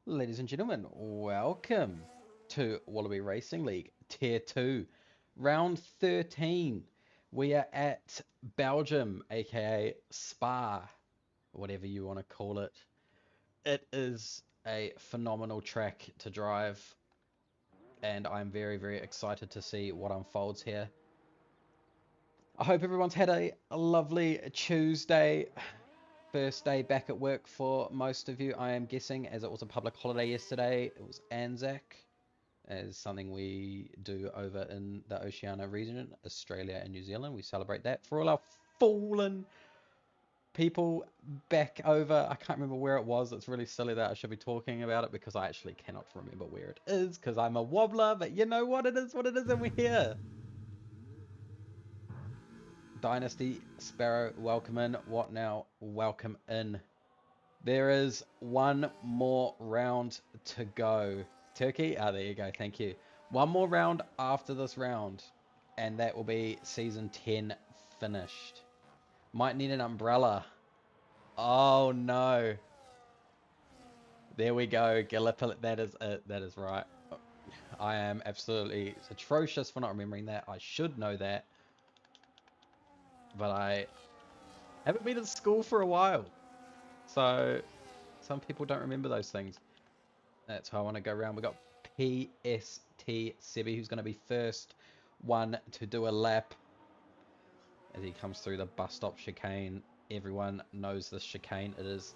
Ladies and gentlemen, welcome to Wallaby Racing League Tier 2, Round 13. We are at Belgium, aka Spa, whatever you want to call it. It is a phenomenal track to drive, and I'm very, very excited to see what unfolds here. I hope everyone's had a lovely Tuesday. First day back at work for most of you, I am guessing, as it was a public holiday yesterday. It was Anzac, as something we do over in the Oceania region, Australia and New Zealand. We celebrate that for all our fallen people back over. I can't remember where it was. It's really silly that I should be talking about it because I actually cannot remember where it is because I'm a wobbler, but you know what it is, and we're here. Dynasty Sparrow, welcome in. What now? Welcome in. There is one more round to go. Turkey? Ah, there you go. Thank you. One more round after this round, and that will be season 10 finished. Might need an umbrella. Oh no. There we go. Gallipoli. That is it. That is right. I am absolutely atrocious for not remembering that. I should know that, but I haven't been in school for a while. So some people don't remember those things. That's how I want to go around. We got PST Sebi, who's going to be first one to do a lap as he comes through the bus stop chicane. Everyone knows this chicane. It is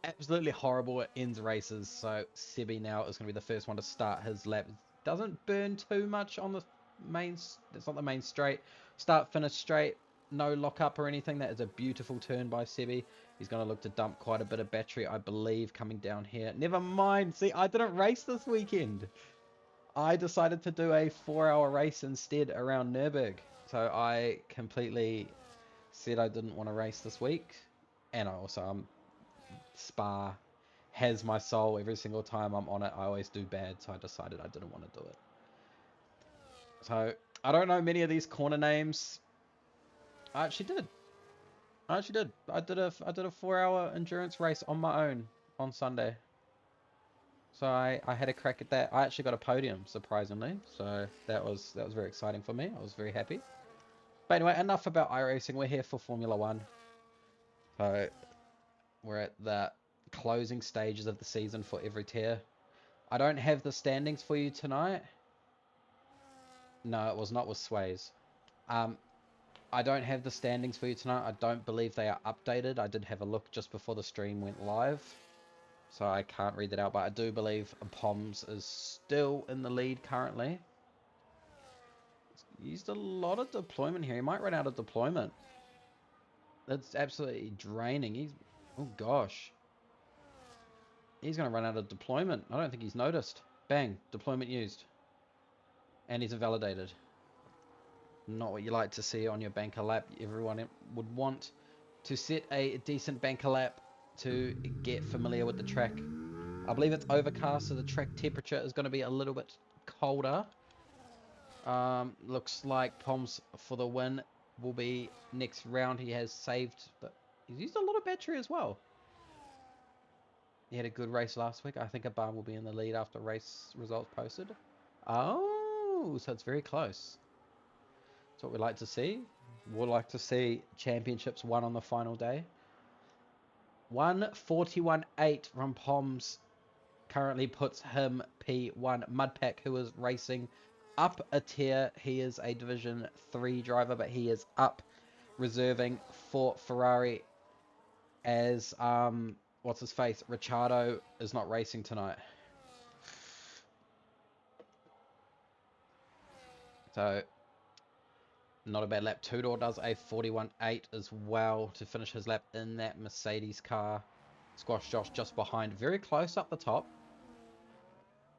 absolutely horrible. It ends races. So Sebi now is going to be the first one to start his lap. Doesn't burn too much on the main. It's not the main straight. Start finish straight. No lock up or anything. That is a beautiful turn by Sebi. He's going to look to dump quite a bit of battery, I believe, coming down here. Never mind. See, I didn't race this weekend. I decided to do a 4-hour race instead around Nürburg. So I completely said I didn't want to race this week. And I also, Spa has my soul. Every single time I'm on it, I always do bad. So I decided I didn't want to do it. So I don't know many of these corner names. I actually did. I did a 4-hour endurance race on my own on Sunday. So I had a crack at that. I actually got a podium, surprisingly. So that was very exciting for me. I was very happy. But anyway, enough about iRacing. We're here for Formula One. So we're at the closing stages of the season for every tier. I don't have the standings for you tonight. No, it was not with Sways. Um, I don't have the standings for you tonight. I don't believe they are updated. I did have a look just before the stream went live. So I can't read that out, but I do believe Poms is still in the lead currently. He's used a lot of deployment here. He might run out of deployment. That's absolutely draining. Oh gosh. He's going to run out of deployment. I don't think he's noticed. Bang, deployment used. And he's invalidated. Not what you like to see on your banker lap. Everyone would want to set a decent banker lap to get familiar with the track. I believe it's overcast, so the track temperature is going to be a little bit colder. Looks like Poms for the win will be next round. He has saved, but he's used a lot of battery as well. He had a good race last week. I think a barn will be in the lead after race results posted. Oh, so it's very close. That's what we like to see. We'd like to see championships won on the final day. 141.8 from Poms currently puts him P1. Mudpack, who is racing up a tier. He is a Division 3 driver, but he is up reserving for Ferrari as, what's his face? Ricciardo is not racing tonight. So, not a bad lap. Tudor does a 41.8 as well to finish his lap in that Mercedes car. Squash Josh just behind, very close up the top.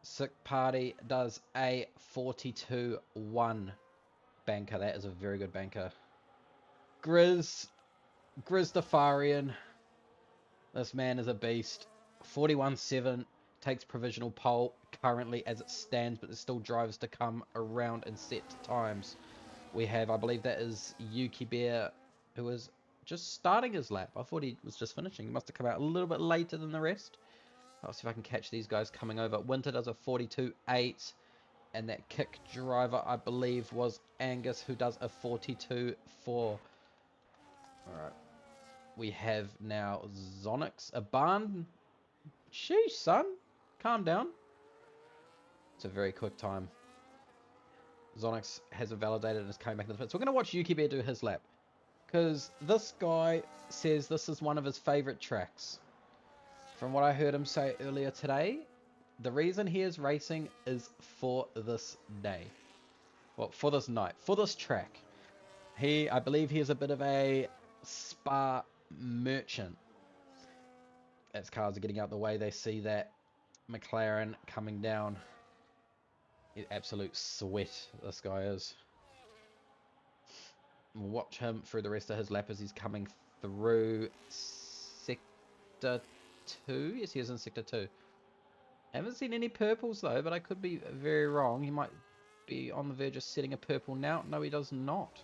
Sick Party does a 42.1 banker. That is a very good banker. Grizz Dafarian. This man is a beast. 41.7 takes provisional pole currently as it stands, but there's still drivers to come around and set times. We have, I believe that is Yuki Bear, who is just starting his lap. I thought he was just finishing. He must have come out a little bit later than the rest. I'll see if I can catch these guys coming over. Winter does a 42.8. And that kick driver, I believe, was Angus, who does a 42.4. Alright. We have now Zonix. A barn. Sheesh, son. Calm down. It's a very quick time. Zonix has validated and is coming back to the pit. So we're going to watch Yuki Bear do his lap. Because this guy says this is one of his favourite tracks. From what I heard him say earlier today, the reason he is racing is for this day. Well, for this night. For this track. I believe he is a bit of a Spa merchant. As cars are getting out the way, they see that McLaren coming down. Absolute sweat, this guy is. We'll watch him through the rest of his lap as he's coming through Sector 2. Yes, he is in Sector 2. Haven't seen any purples though, but I could be very wrong. He might be on the verge of setting a purple now. No, he does not.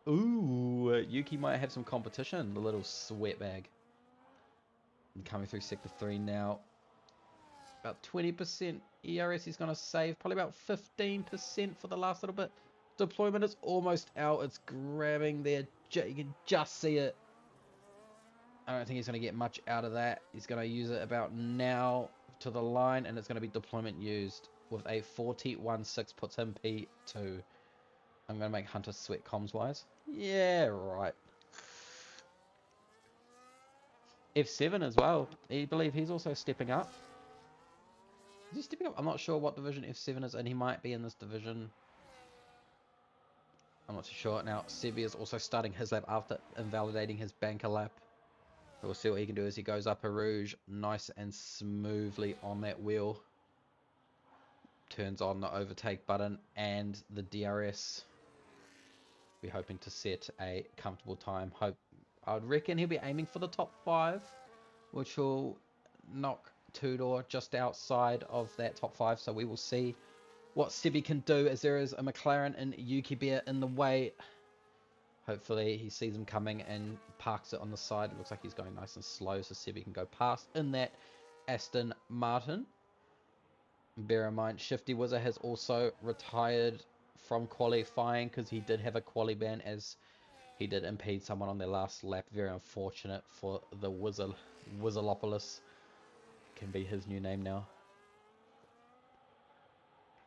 Ooh, Yuki might have some competition, the little sweatbag. Coming through Sector 3 now. About 20% ERS he's going to save. Probably about 15% for the last little bit. Deployment is almost out. It's grabbing there. You can just see it. I don't think he's going to get much out of that. He's going to use it about now to the line. And it's going to be deployment used. With a 40.16 puts him P2. I'm going to make Hunter sweat comms wise. Yeah, right. F7 as well. I believe he's also stepping up. Is he stepping up? I'm not sure what division F7 is in. He might be in this division. I'm not too sure. Now, Sebi is also starting his lap after invalidating his banker lap. We'll see what he can do as he goes up a Rouge nice and smoothly on that wheel. Turns on the overtake button and the DRS. We're hoping to set a comfortable time. I'd reckon he'll be aiming for the top 5, which will knock Tudor just outside of that top 5. So we will see what Sebi can do as there is a McLaren and Yuki Bear in the way. Hopefully he sees him coming and parks it on the side. It looks like he's going nice and slow so Sebi can go past in that Aston Martin. Bear in mind, Shifty Wizard has also retired from qualifying because he did have a quali ban as he did impede someone on their last lap. Very unfortunate for the Wizalopolis. Can be his new name now.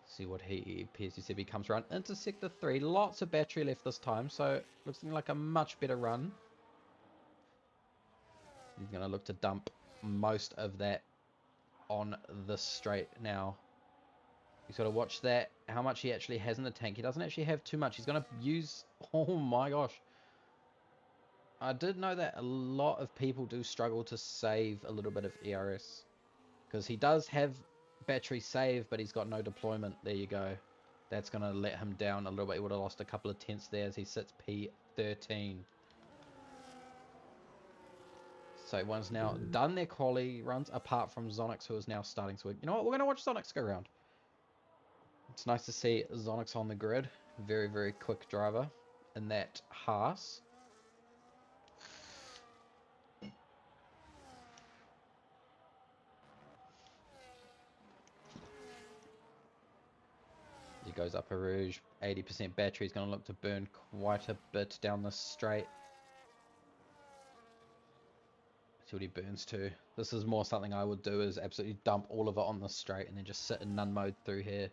See what he PSC comes around into Sector 3. Lots of battery left this time, so looks like a much better run. He's going to look to dump most of that on the straight now. He's got to watch that, how much he actually has in the tank. He doesn't actually have too much. He's going to use... Oh my gosh. I did know that a lot of people do struggle to save a little bit of ERS. Because he does have battery save, but he's got no deployment. There you go. That's going to let him down a little bit. He would have lost a couple of tenths there as he sits P13. So one's now done their quali runs, apart from Zonix, who is now starting to... You know what? We're going to watch Zonix go around. It's nice to see Zonix on the grid. Very, very quick driver in that Haas. He goes up a Rouge, 80% battery. He's going to look to burn quite a bit down the straight. See what he burns to. This is more something I would do, is absolutely dump all of it on the straight and then just sit in none mode through here.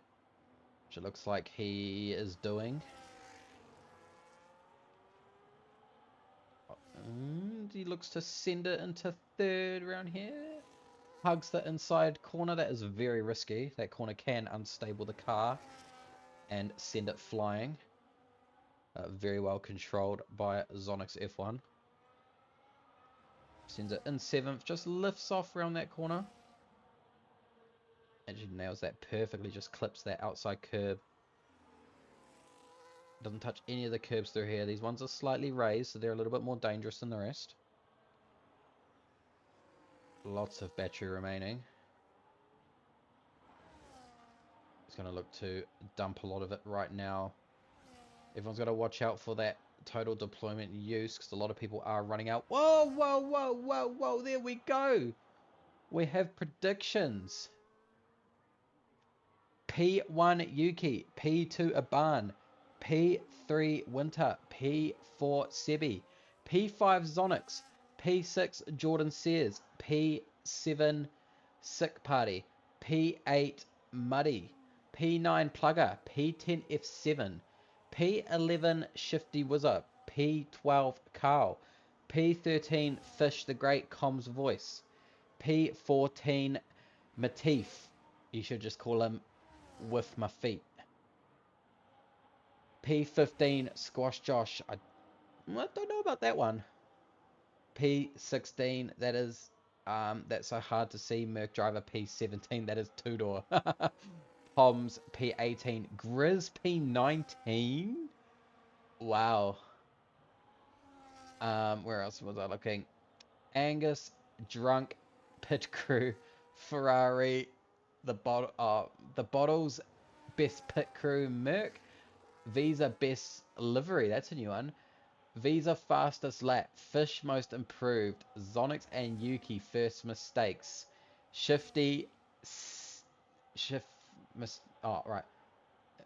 Which it looks like he is doing. And he looks to send it into third around here. Hugs the inside corner. That is very risky. That corner can unstable the car and send it flying. Very well controlled by Zonix F1. Sends it in 7th. Just lifts off around that corner. Actually nails that perfectly. Just clips that outside curb. Doesn't touch any of the curbs through here. These ones are slightly raised, so they're a little bit more dangerous than the rest. Lots of battery remaining. He's going to look to dump a lot of it right now. Everyone's got to watch out for that total deployment use, because a lot of people are running out. Whoa, whoa, whoa, whoa, whoa, there we go. We have predictions. P1 Yuki, P2 Aban, P3 Winter, P4 Sebi, P5 Zonix, P6 Jordan Sears, P7 Sick Party, P8 Muddy, P9 Plugger, P10 F7, P11 Shifty Wizard, P12 Carl, P13 Fish the Great Comms Voice, P14 Matif. You should just call him With My Feet. P15 Squash Josh. I don't know about that one. P16, that is that's so hard to see. Merc Driver P17, that is two door. Poms P18, Grizz P19. Wow. Where else was I looking? Angus, Drunk, Pit Crew, Ferrari, the bottles, Best Pit Crew, Merc, Visa Best Livery, that's a new one. Visa Fastest Lap, Fish Most Improved, Zonix and Yuki First Mistakes, Shifty, right,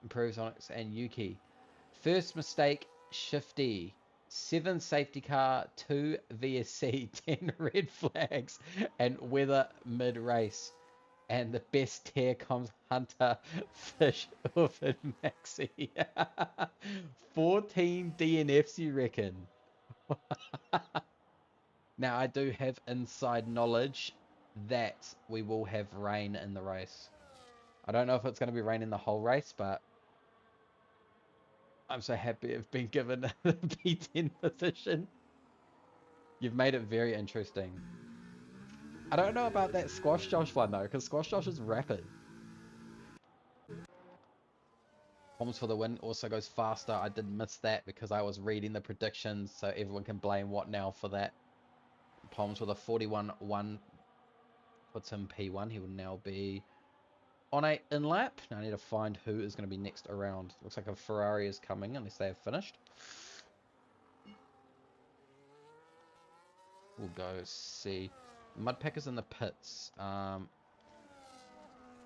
Improved Zonix and Yuki. First Mistake, Shifty. 7 safety car, 2 VSC, 10 red flags, and weather mid race. And the best tier comes Hunter, Fish, Orphan, Maxi. 14 DNFs, you reckon? Now, I do have inside knowledge that we will have rain in the race. I don't know if it's going to be rain in the whole race, but I'm so happy I've been given the P10 position. You've made it very interesting. I don't know about that Squash Josh one, though, because Squash Josh is rapid. Poms for the win also goes faster. I did miss that because I was reading the predictions, so everyone can blame what now for that. Poms with a 41-1 puts him P1. He will now be on a in-lap. Now I need to find who is going to be next around. Looks like a Ferrari is coming, unless they have finished. We'll go see. Mudpacker's in the pits.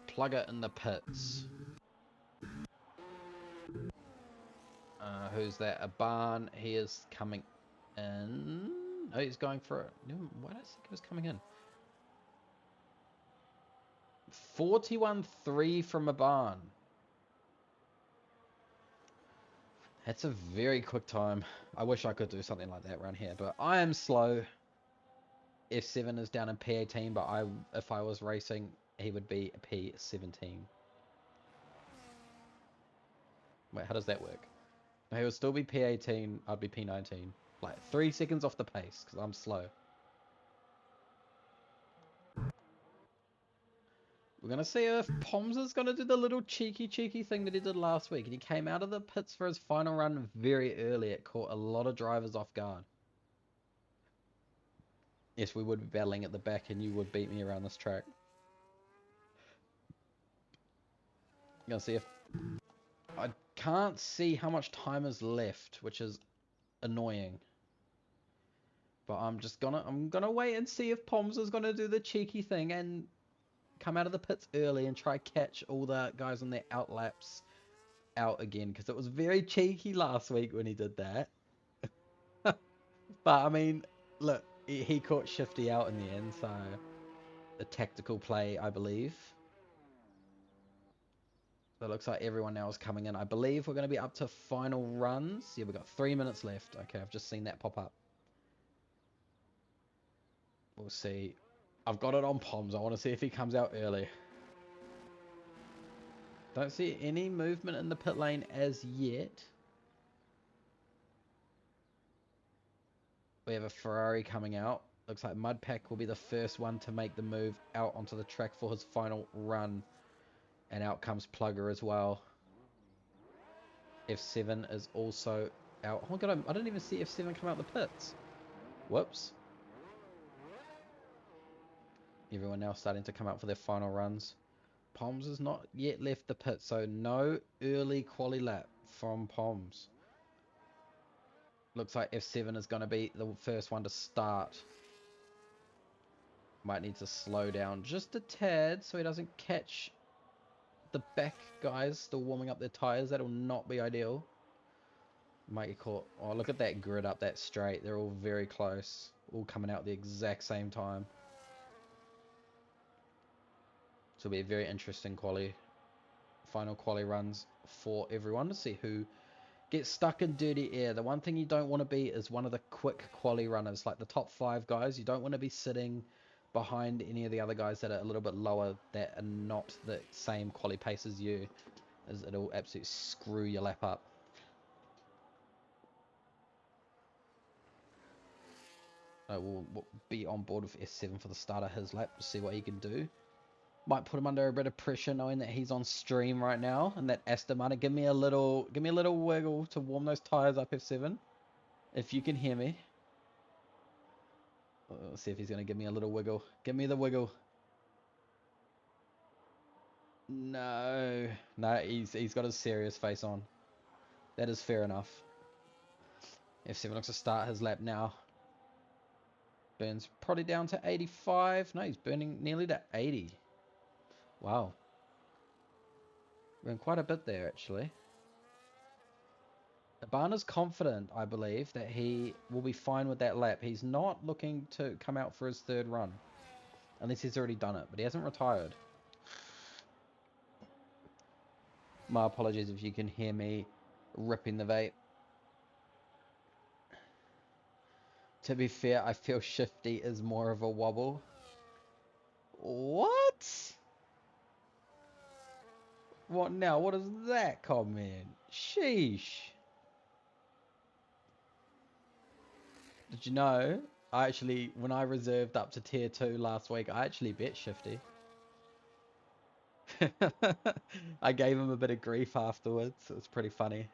Plugger in the pits. Who's that? A barn. He is coming in. Oh, he's going for it. Why did I think he was coming in? 41-3 from a barn. That's a very quick time. I wish I could do something like that around here, but I am slow. F7 is down in P18, but if I was racing, he would be P17. Wait, how does that work? No, he would still be P18, I'd be P19. Like 3 seconds off the pace, because I'm slow. We're going to see if Poms is going to do the little cheeky thing that he did last week. And he came out of the pits for his final run very early. It caught a lot of drivers off guard. Yes, we would be battling at the back and you would beat me around this track. Going to see if... I can't see how much time is left, which is annoying. But I'm gonna wait and see if Poms is gonna do the cheeky thing and come out of the pits early and try catch all the guys on their outlaps out again, because it was very cheeky last week when he did that. But I mean, look, he caught Shifty out in the end, so a tactical play, I believe. So it looks like everyone now is coming in. I believe we're going to be up to final runs. Yeah, we've got 3 minutes left. Okay, I've just seen that pop up. We'll see. I've got it on Poms. I want to see if he comes out early. Don't see any movement in the pit lane as yet. We have a Ferrari coming out. Looks like Mudpack will be the first one to make the move out onto the track for his final run. And out comes Plugger as well. F7 is also out. Oh my god, I didn't even see F7 come out the pits. Whoops. Everyone now starting to come out for their final runs. Poms has not yet left the pit, so no early quali lap from Poms. Looks like F7 is going to be the first one to start. Might need to slow down just a tad so he doesn't catch the back guys still warming up their tires. That'll not be ideal. Might get caught. Oh, look at that grid up that straight. They're all very close. All coming out at the exact same time. So it'll be a very interesting final quali runs for everyone to see who gets stuck in dirty air. The one thing you don't want to be is one of the quick quali runners, like the top 5 guys. You don't want to be sitting behind any of the other guys that are a little bit lower, that are not the same quali pace as you, as it'll absolutely screw your lap up. We'll be on board with S10 for the start of his lap to see what he can do. Might put him under a bit of pressure knowing that he's on stream right now, and that Aston, give me a little wiggle to warm those tires up, F7. If you can hear me. Let's see if he's going to give me a little wiggle. Give me the wiggle. No. No, he's got a serious face on. That is fair enough. F7 looks to start his lap now. Burns probably down to 85. No, he's burning nearly to 80. Wow. We're in quite a bit there, actually. Abana's confident, I believe, that he will be fine with that lap. He's not looking to come out for his third run. Unless he's already done it, but he hasn't retired. My apologies if you can hear me ripping the vape. To be fair, I feel Shifty is more of a wobble. What? What now? What is that comment? Sheesh. Did you know? When I reserved up to tier 2 last week, I actually bet Shifty. I gave him a bit of grief afterwards. It was pretty funny.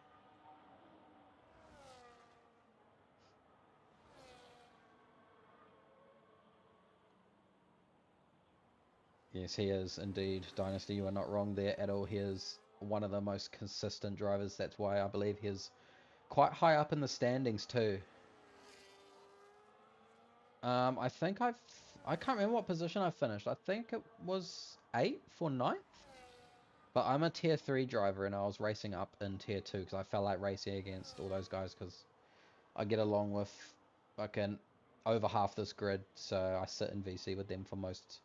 Yes, he is indeed. Dynasty, you are not wrong there at all. He is one of the most consistent drivers. That's why I believe he is quite high up in the standings too. I think I can't remember what position I finished. I think it was 8th or 9th. But I'm a tier 3 driver and I was racing up in tier 2 because I felt like racing against all those guys because I get along with fucking over half this grid. So I sit in VC with them for most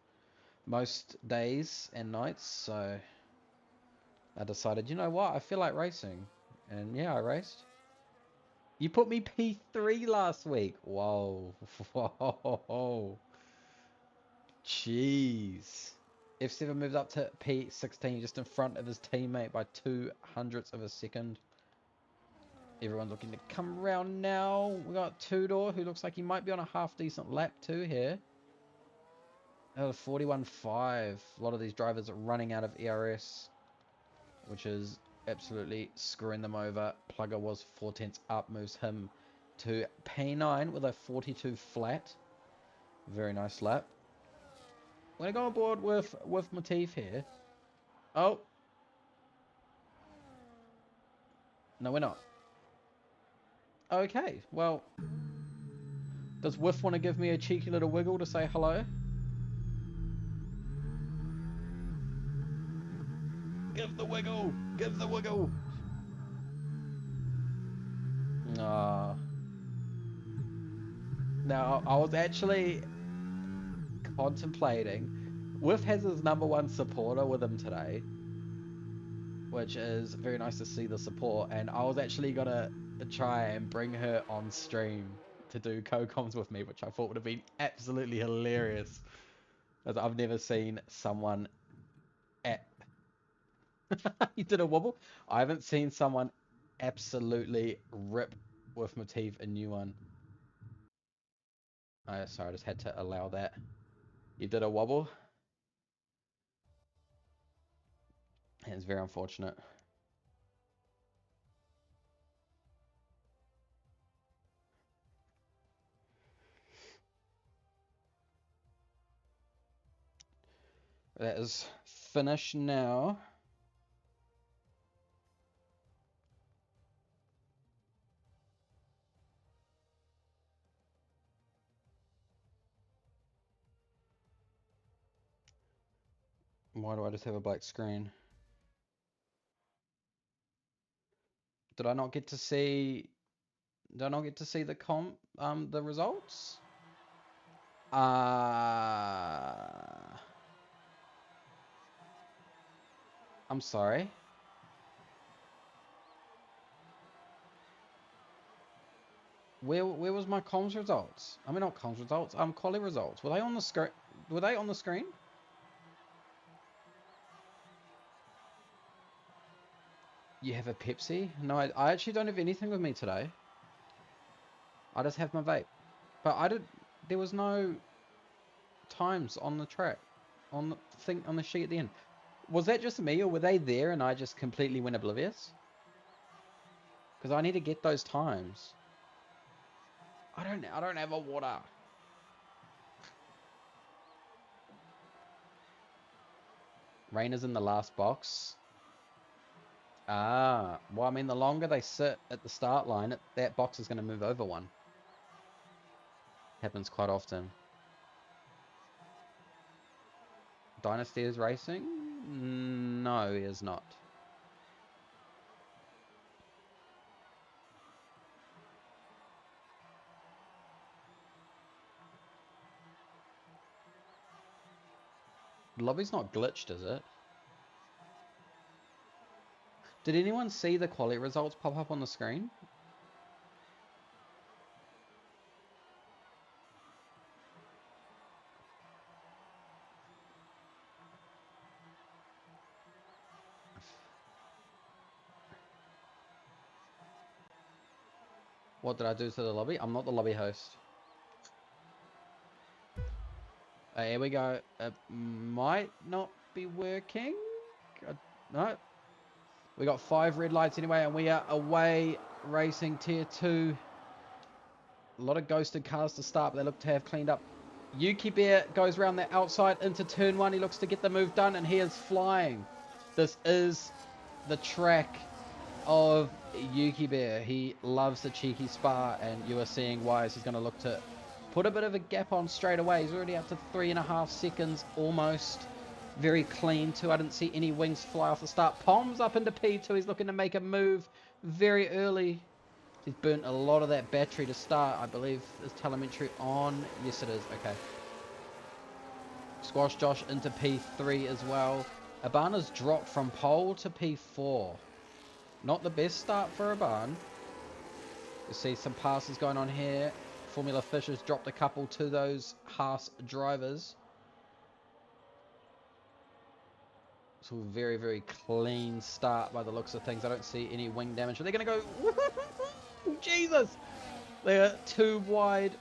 days and nights. So I decided, you know what, I feel like racing. And yeah, I raced. You put me P3 last week. Whoa. Whoa. Jeez. F7 moves up to P16 just in front of his teammate by 0.02 of a second. Everyone's looking to come around now. We got Tudor, who looks like he might be on a half decent lap too here. 41.5. A lot of these drivers are running out of ERS, which is absolutely screwing them over. Plugger was 4/10 up, moves him to P9 with a 42 flat. Very nice lap. We're going to go on board with Motif here. Oh. No, we're not. Okay, well. Does Whiff want to give me a cheeky little wiggle to say hello? Give the wiggle! Give the wiggle! Now, I was actually contemplating. Whiff has his #1 supporter with him today, which is very nice to see the support. And I was actually gonna try and bring her on stream to do co-coms with me, which I thought would have been absolutely hilarious, as I've never seen someone at. You did a wobble. I haven't seen someone absolutely rip with Motif a new one. Oh, sorry, I just had to allow that. You did a wobble. It's very unfortunate. That is finished now. Why do I just have a black screen? Did I not get to see... Did I not get to see the results? I'm sorry. Where was my comms results? I mean, not comms results. Quali results. Were they on the screen? Were they on the screen? You have a Pepsi? No, I actually don't have anything with me today. I just have my vape. But there was no times on the track, on the thing, on the sheet at the end. Was that just me, or were they there and I just completely went oblivious? Because I need to get those times. I don't have a water. Rain is in the last box. Ah, well, I mean, the longer they sit at the start line, that box is going to move over one. Happens quite often. Dynasty is racing? No, he is not. The lobby's not glitched, is it? Did anyone see the quality results pop up on the screen? What did I do to the lobby? I'm not the lobby host. Here we go. It might not be working. No. We got 5 red lights anyway, and we are away racing tier 2. A lot of ghosted cars to start, but they look to have cleaned up. Yuki Bear goes around the outside into turn 1. He looks to get the move done, and he is flying. This is the track of Yuki Bear. He loves the cheeky spar, and you are seeing why. He's going to look to put a bit of a gap on straight away. He's already up to 3.5 seconds almost. Very clean too. I didn't see any wings fly off the start. Pom's up into P2. He's looking to make a move very early. He's burnt a lot of that battery to start. I believe is telemetry on. Yes, it is. Okay. Squash Josh into P3 as well. Abana's dropped from pole to P4. Not the best start for Aban. You see some passes going on here. Formula Fish has dropped a couple to those Haas drivers. So very, very clean start by the looks of things. I don't see any wing damage. They're going to go... Jesus! They're too wide.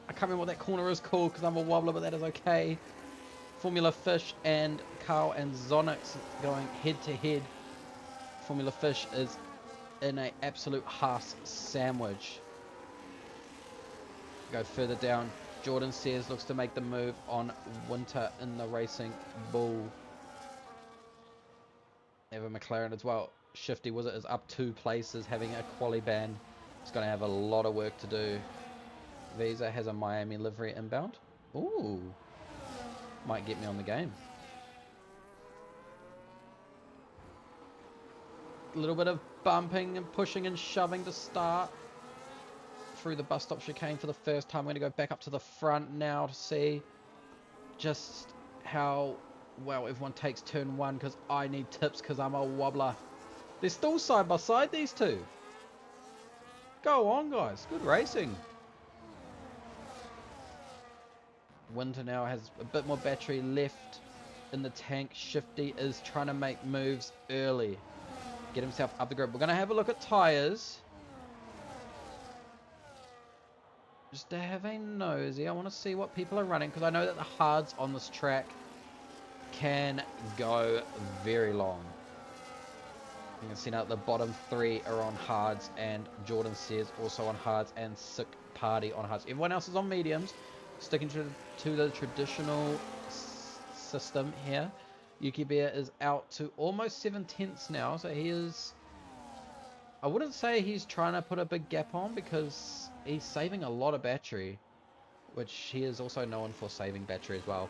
I can't remember what that corner is called because I'm a wobbler, but that is okay. Formula Fish and Carl and Zonix going head to head. Formula Fish is in an absolute Haas sandwich. Go further down. Jordan Sears looks to make the move on Winter in the Racing Bull. Evan McLaren as well. Shifty Wizard is up 2 places, having a quali ban. He's going to have a lot of work to do. Visa has a Miami livery inbound. Ooh. Might get me on the game. A little bit of bumping and pushing and shoving to start. Through the bus stop chicane for the first time. We're going to go back up to the front now to see just how well everyone takes turn 1, because I need tips because I'm a wobbler. They're still side by side, these two. Go on, guys. Good racing. Winter now has a bit more battery left in the tank. Shifty is trying to make moves early. Get himself up the grid. We're going to have a look at tyres. Just to have a nosy. I want to see what people are running, because I know that the hards on this track can go very long. You can see now the bottom 3 are on hards, and Jordan Sears also on hards, and Sick Party on hards. Everyone else is on mediums, sticking to the traditional system here. Yuki Bear is out to almost 7/10 now, so he is... I wouldn't say he's trying to put a big gap on, because he's saving a lot of battery, which he is also known for saving battery as well.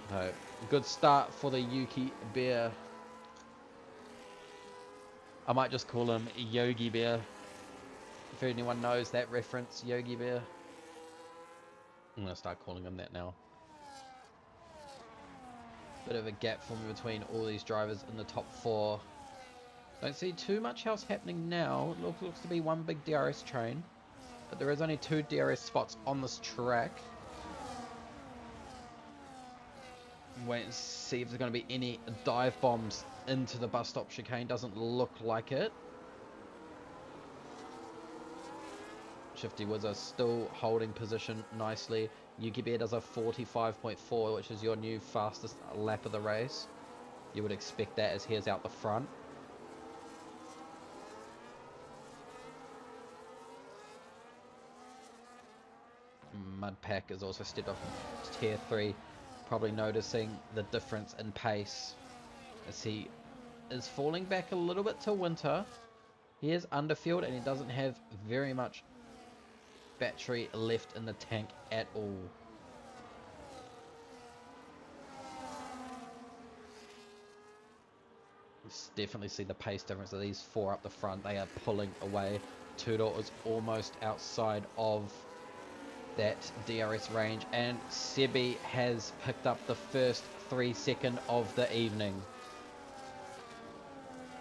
So, good start for the Yuki Bear. I might just call him Yogi Bear. If anyone knows that reference, Yogi Bear. I'm going to start calling him that now. Bit of a gap forming between all these drivers in the top 4. Don't see too much else happening now. It looks to be one big DRS train. But there is only 2 DRS spots on this track. Wait and see if there's going to be any dive bombs into the bus stop chicane. Doesn't look like it. Shifty Woods are still holding position nicely. Yuki Bear does a 45.4, which is your new fastest lap of the race. You would expect that as he is out the front. Mudpack is also stepped off tier 3, probably noticing the difference in pace as he is falling back a little bit to Winter. He is underfueled and he doesn't have very much battery left in the tank at all. You definitely see the pace difference of these 4 up the front. They are pulling away. Tudor is almost outside of that DRS range, and Sebi has picked up the first 3-second of the evening.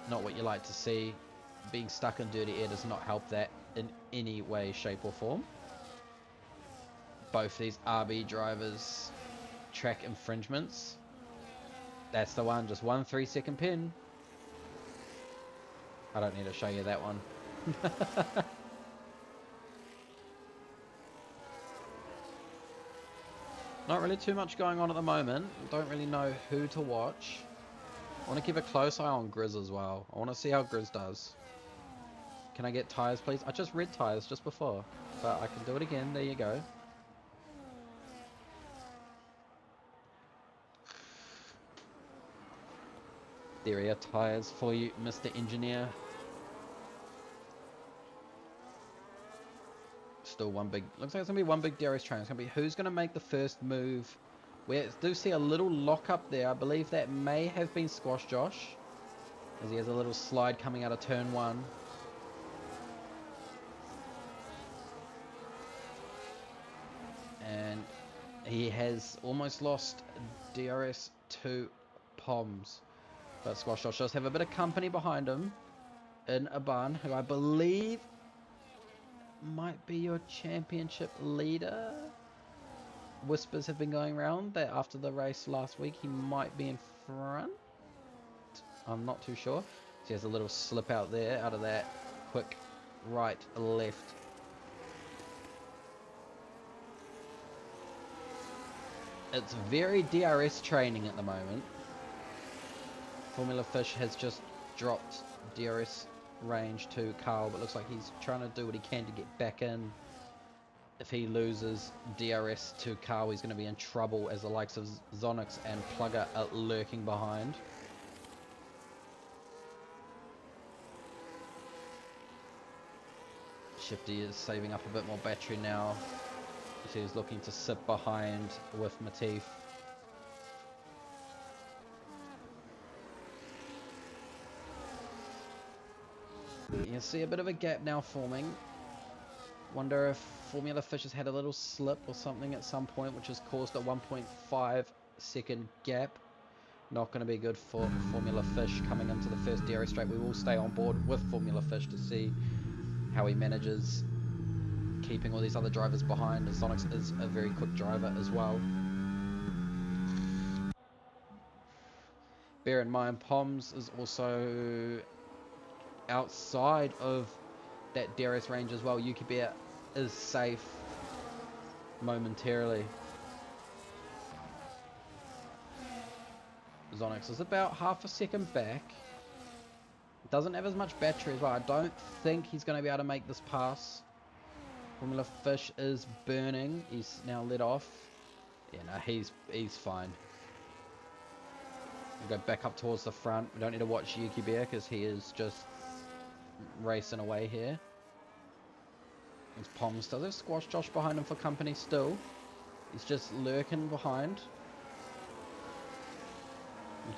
Not what you like to see. Being stuck in dirty air does not help that in any way, shape or form. Both these RB drivers, track infringements. That's the one, just 1 3-second pin. I don't need to show you that one. Not really too much going on at the moment. Don't really know who to watch. I want to keep a close eye on Grizz as well. I want to see how Grizz does. Can I get tyres, please? I just read tyres just before, but I can do it again. There you go. There are tyres for you, Mr. Engineer. Still one big, looks like it's going to be one big DRS train. It's going to be who's going to make the first move. We do see a little lock up there. I believe that may have been Squash Josh, as he has a little slide coming out of turn 1. And he has almost lost DRS to Poms. But Squash Josh does have a bit of company behind him in Aban, who I believe might be your championship leader. Whispers have been going around that after the race last week he might be in front. I'm not too sure. So he has a little slip out there out of that quick right left. It's very DRS training at the moment. Formula Fish has just dropped DRS range to Carl, but looks like he's trying to do what he can to get back in. If he loses DRS to Carl, he's going to be in trouble, as the likes of Zonix and Plugger are lurking behind. Shifty is saving up a bit more battery now, as he's looking to sit behind with Matif. You can see a bit of a gap now forming. Wonder if Formula Fish has had a little slip or something at some point, which has caused a 1.5 second gap. Not going to be good for Formula Fish coming into the first DRS straight. We will stay on board with Formula Fish to see how he manages keeping all these other drivers behind. Zonix is a very quick driver as well. Bear in mind, Poms is also outside of that DRS range as well. Yuki Bear is safe momentarily. Zonix is about half a second back. Doesn't have as much battery as well. I don't think he's going to be able to make this pass. Formula Fish is burning. He's now let off. Yeah, no, he's fine. We'll go back up towards the front. We don't need to watch Yuki Bear because he is just racing away here. There's Poms. Does have Squash Josh behind him for company still. He's just lurking behind.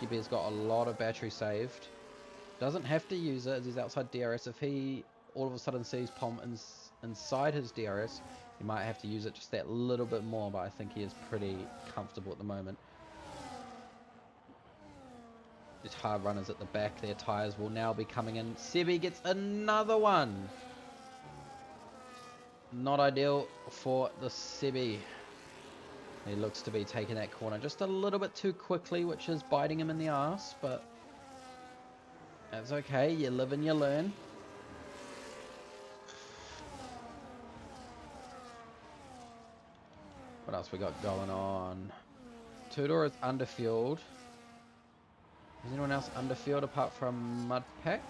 Yuki Bear's got a lot of battery saved. Doesn't have to use it as he's outside DRS. If he all of a sudden sees Pom inside his DRS, he might have to use it just that little bit more, but I think he is pretty comfortable at the moment. These hard runners at the back, their tyres will now be coming in. Sebi gets another one. Not ideal for the Sebi. He looks to be taking that corner just a little bit too quickly, which is biting him in the ass, but that's okay. You live and you learn. What else we got going on? Tudor is underfueled. Is anyone else underfield apart from Mudpack?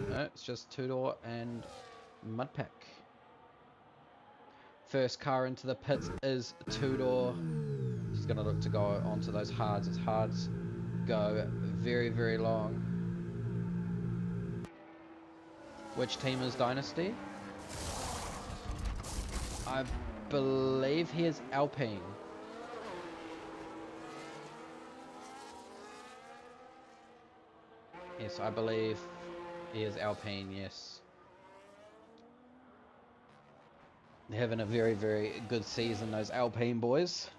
No, it's just Tudor and Mudpack. First car into the pits is Tudor. He's going to look to go onto those hards. His hards go very, very long. Which team is Dynasty? I believe he is Alpine. Yes, I believe he is Alpine, yes. They're having a very, very good season, those Alpine boys.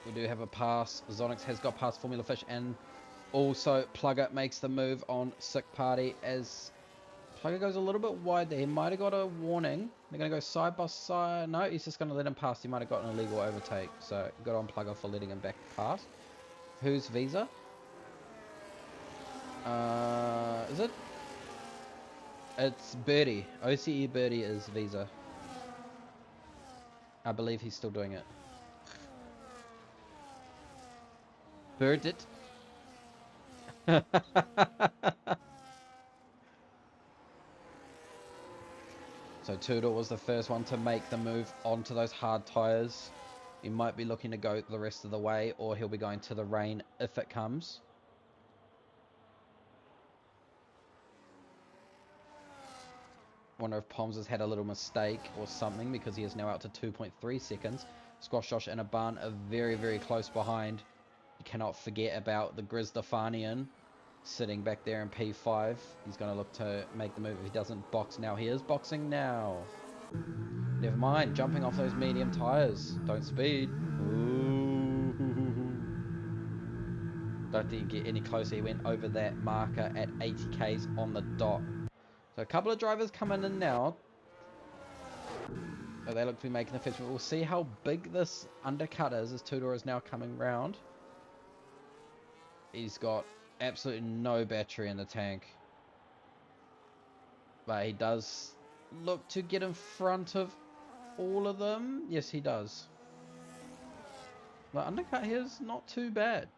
We do have a pass. Zonix has got past Formula Fish, and also Plugger makes the move on Sick Party as Plugger goes a little bit wide there. He might have got a warning. They're going to go side by side. No, he's just going to let him pass. He might have got an illegal overtake. So good on Plugger for letting him back past. Who's Visa? Is it? It's Birdie. OCE Birdie is Visa. I believe he's still doing it. Bird it. So Tudor was the first one to make the move onto those hard tyres. He might be looking to go the rest of the way, or he'll be going to the rain if it comes. Wonder if Poms has had a little mistake or something, because he is now out to 2.3 seconds. Squash Josh and Aban are very, very close behind. You cannot forget about the Grizz Defanian sitting back there in P5. He's going to look to make the move if he doesn't box now. He is boxing now. Never mind, jumping off those medium tyres. Don't speed. Ooh. Don't think you get any closer. He went over that marker at 80 k's on the dot. So a couple of drivers coming in now. So they look to be making the fist. We'll see how big this undercut is as Tudor is now coming round. He's got absolutely no battery in the tank. But he does look to get in front of all of them. Yes, he does. The undercut here is not too bad.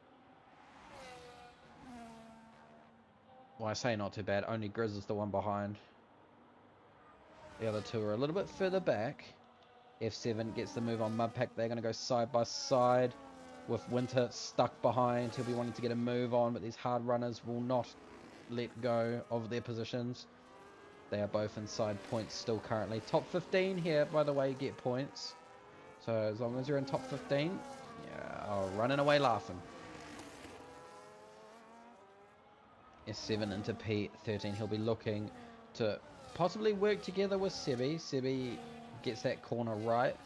Well, I say not too bad. Only Grizz is the one behind. The other two are a little bit further back. F7 gets the move on Mudpack. They're going to go side by side with Winter stuck behind. He'll be wanting to get a move on, but these hard runners will not let go of their positions. They are both inside points still currently. Top 15 here, by the way, get points. So as long as you're in top 15, yeah, I'll running away laughing. S7 into P13. He'll be looking to possibly work together with Sebi. Sebi gets that corner right.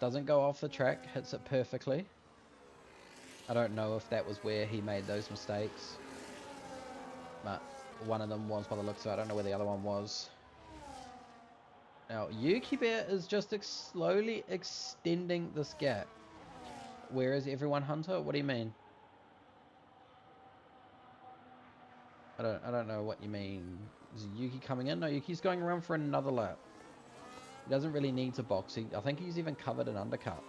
Doesn't go off the track. Hits it perfectly. I don't know if that was where he made those mistakes. But one of them was by the looks of it. I don't know where the other one was. Now, Yuki Bear is just slowly extending this gap. Where is everyone, Hunter? What do you mean? I don't know what you mean. Is Yuki coming in? No, Yuki's going around for another lap. He doesn't really need to box. I think he's even covered an undercut.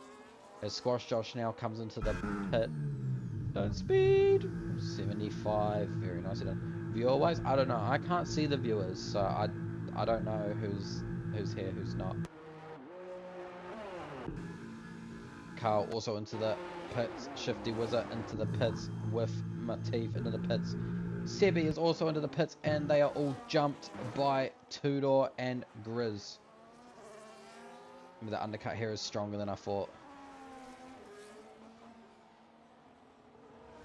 As Squash Josh now comes into the pit. Don't speed. 75. Very nicely done. Viewer wise, I don't know. I can't see the viewers, so I don't know who's here, who's not. Carl also into the pits. Shifty Wizard into the pits with Matif into the pits. Sebi is also into the pits, and they are all jumped by Tudor and Grizz. The undercut here is stronger than I thought.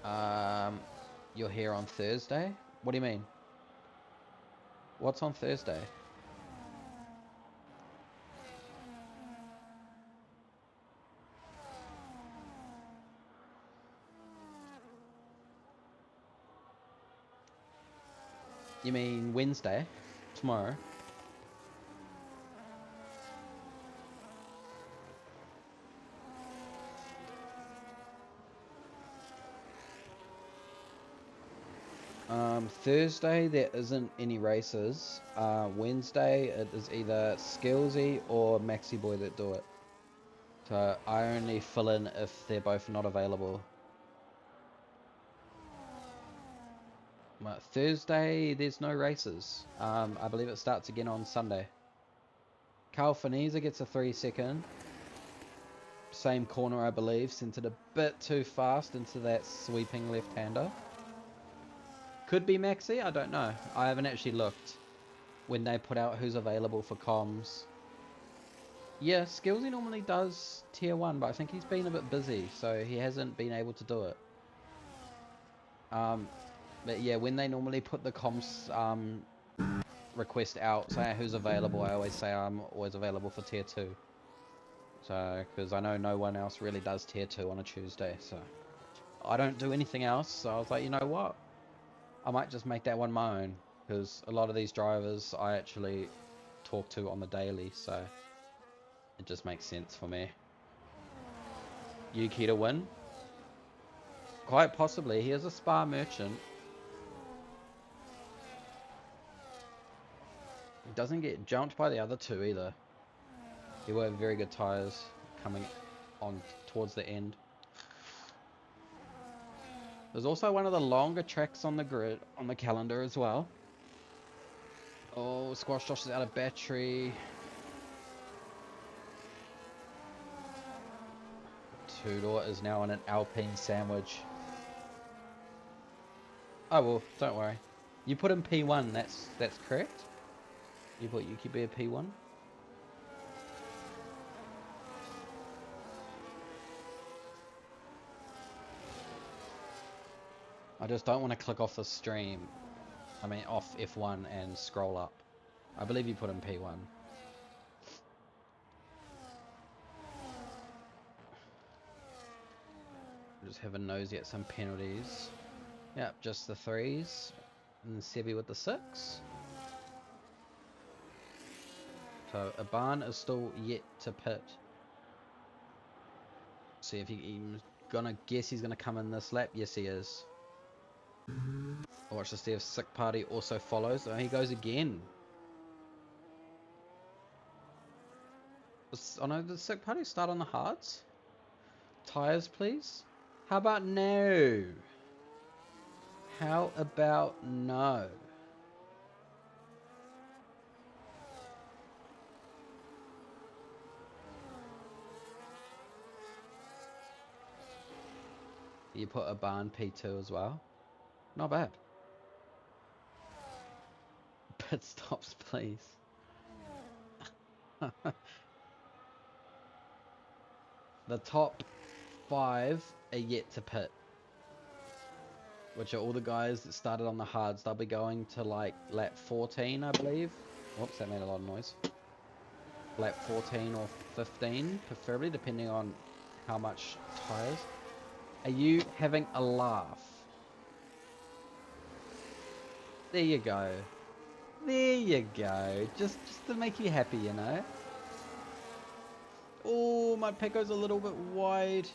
You're here on Thursday? What do you mean? What's on Thursday? You mean Wednesday? Tomorrow? Thursday there isn't any races. Wednesday it is either Skillsy or Maxi Boy that do it. So I only fill in if they're both not available. Thursday there's no races. I believe it starts again on Sunday. Carl Finese gets a 3-second. Same corner, I believe. Sent it a bit too fast into that sweeping left-hander. Could be Maxi, I don't know. I haven't actually looked when they put out who's available for comms. Yeah, Skillsy normally does tier 1, but I think he's been a bit busy, so he hasn't been able to do it. But yeah, when they normally put the comms request out saying who's available, I always say I'm always available for tier 2. So, because I know no one else really does tier 2 on a Tuesday, so I don't do anything else, so I was like, you know what? I might just make that one my own, because a lot of these drivers I actually talk to on the daily, so it just makes sense for me. Yuki to win? Quite possibly. He is a Spa merchant. He doesn't get jumped by the other two either. He will have very good tyres coming on towards the end. There's also one of the longer tracks on the grid, on the calendar as well. Oh, Squash Josh is out of battery. Tudor is now in an Alpine sandwich. Oh well, don't worry. You put in P1, that's correct? You put Yuki Bear P1? I just don't want to click off the stream. I mean off F1 and scroll up. I believe you put in P1. Just have a nosy at some penalties. Yep, just the 3s. And Sebi with the 6. So Aban is still yet to pit. See if he's gonna guess he's gonna come in this lap. Yes, he is. Watch to see if Sick Party also follows. Oh, he goes again. Oh no, did Sick Party start on the hards? Tires, please. How about no? How about no? You put a barn P2 as well. Not bad. Pit stops, please. The top 5 are yet to pit, which are all the guys that started on the hards. They'll be going to like lap 14, I believe. Whoops, that made a lot of noise. Lap 14 or 15, preferably, depending on how much tires. Are you having a laugh? There you go. There you go. Just to make you happy, you know. Oh, my pit goes a little bit wide.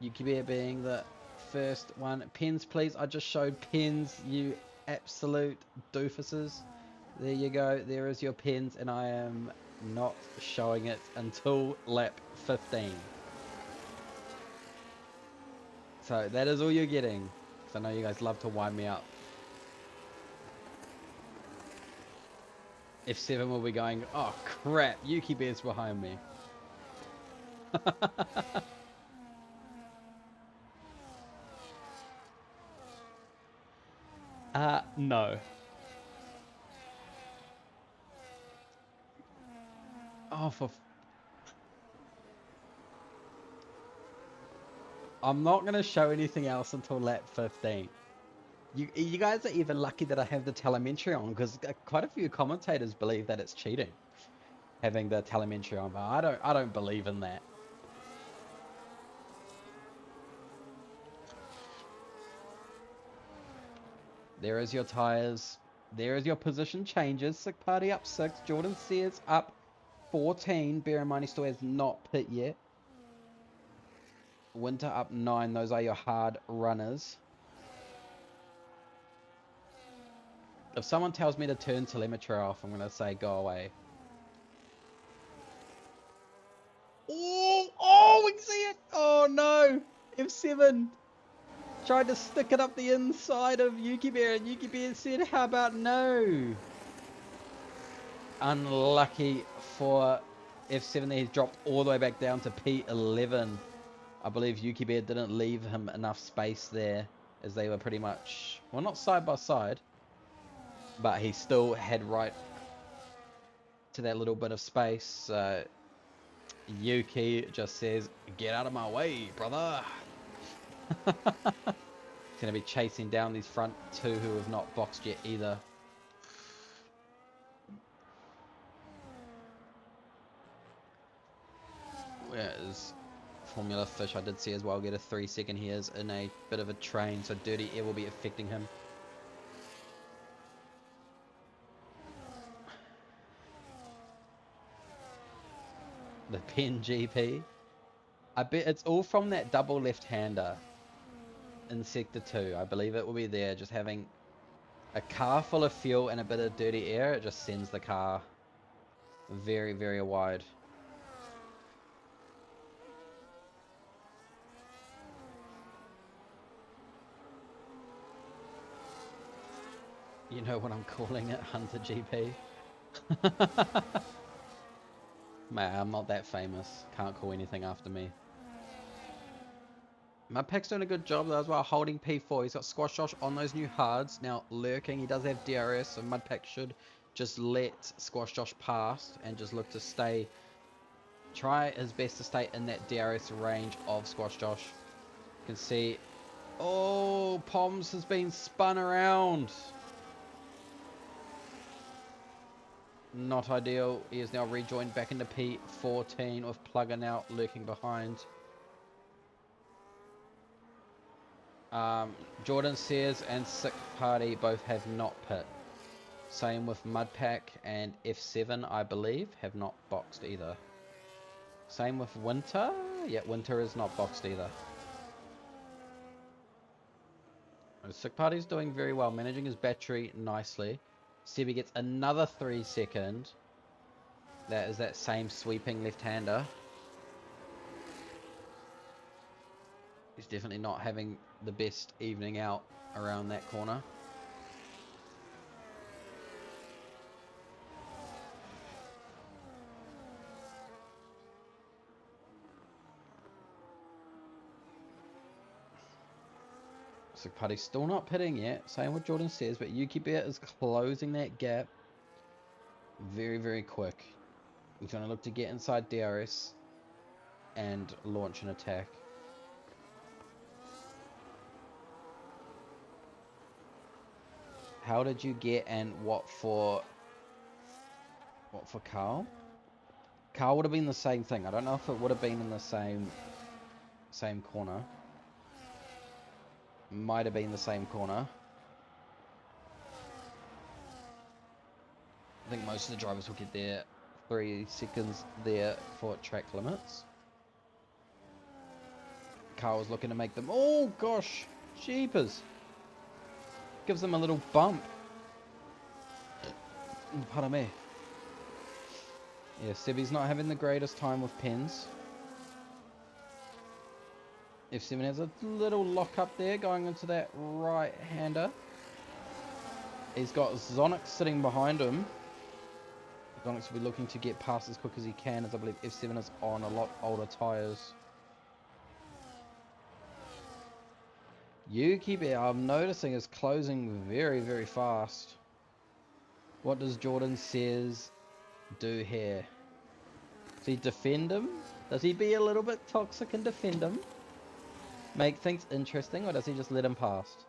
Yuki Bear being the first one. Pins, please. I just showed pins, you absolute doofuses. There you go. There is your pins, and I am not showing it until lap 15. So that is all you're getting. Because I know you guys love to wind me up. F7 will be going, oh crap, Yuki Bear's behind me. No. Oh, for... I'm not going to show anything else until lap 15. You guys are even lucky that I have the telemetry on, because quite a few commentators believe that it's cheating having the telemetry on, but I don't believe in that. There is your tires. There is your position changes. Sick Party up 6. Jordan Sears up 14. Bear in mind he still has not pit yet. Winter up 9. Those are your hard runners. If someone tells me to turn telemetry off, I'm going to say go away. Oh, we can see it. Oh no. F7 tried to stick it up the inside of Yuki Bear, and Yuki Bear said, how about no? Unlucky for F7 there. He's dropped all the way back down to P11. I believe Yuki Bear didn't leave him enough space there, as they were pretty much, well, not side by side, but he still had right to that little bit of space. Yuki just says, get out of my way, brother. He's going to be chasing down these front two who have not boxed yet either. Where is Formula Fish? I did see as well get a 3-second. He is in a bit of a train, so dirty air will be affecting him. The Pen GP. I bet it's all from that double left-hander in Sector 2. I believe it will be there. Just having a car full of fuel and a bit of dirty air, it just sends the car very, very wide. You know what I'm calling it, Hunter GP? Man, I'm not that famous. Can't call anything after me. Mudpack's doing a good job though as well, holding P4. He's got Squash Josh on those new hards. Now lurking, he does have DRS, so Mudpack should just let Squash Josh pass and just look to try his best to stay in that DRS range of Squash Josh. You can see, oh, Poms has been spun around. Not ideal. He is now rejoined back into P14 with Plugger now lurking behind. Jordan Sears and Sick Party both have not pit. Same with Mudpack and F7, I believe, have not boxed either. Same with Winter. Yeah, Winter is not boxed either. Sick Party's doing very well, managing his battery nicely. Sebi gets another 3-second. That is that same sweeping left-hander. He's definitely not having the best evening out around that corner. Sick Party's still not pitting yet. Same with Jordan Says, but Yuki Bear is closing that gap very, very quick. He's going to look to get inside DRS and launch an attack. How did you get, and what for Carl? Carl would have been the same thing. I don't know if it would have been in the same corner. Might have been the same corner. I think most of the drivers will get their 3 seconds there for track limits. Carl was looking to make them, oh gosh, jeepers. Gives them a little bump. Pardon me. Yeah, Sebi's not having the greatest time with pens. F7 has a little lock up there going into that right-hander. He's got Zonix sitting behind him. Zonix will be looking to get past as quick as he can, as I believe F7 is on a lot older tyres. Yuki Bear, I'm noticing, is closing very, very fast. What does Jordan Says do here? Does he defend him? Does he be a little bit toxic and defend him? make things interesting, or does he just let him past?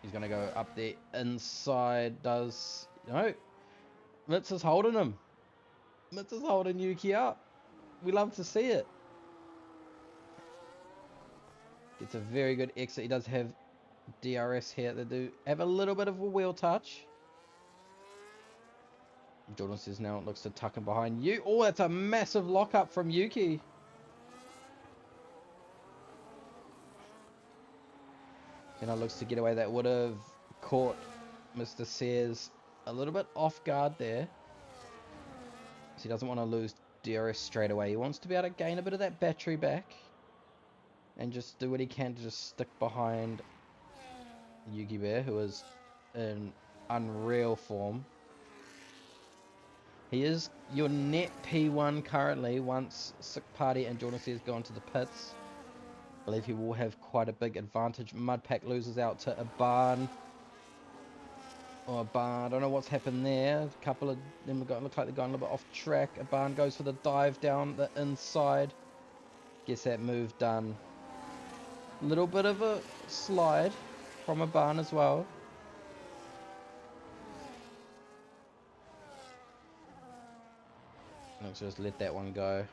He's going to go up the inside. Does... No. Mitz is holding him. Mitz is holding Yuki up. We love to see it. Gets a very good exit. He does have DRS here. They do have a little bit of a wheel touch. Jordan says now it looks to tuck him behind you. Oh, that's a massive lockup from Yuki. And it looks to get away. That would have caught Mr. Sears a little bit off guard there. So he doesn't want to lose DRS straight away. He wants to be able to gain a bit of that battery back. And just do what he can to just stick behind Yuki Bear, who is in unreal form. He is your net P1 currently once Sick Party and Jordan Sears go into the pits. I believe he will have quite a big advantage. Mudpack loses out to a barn. Or a barn, I don't know what's happened there. A couple of them looks like they're going a little bit off track. A barn goes for the dive down the inside. Gets that move done. Little bit of a slide from a barn as well. Let's just let that one go.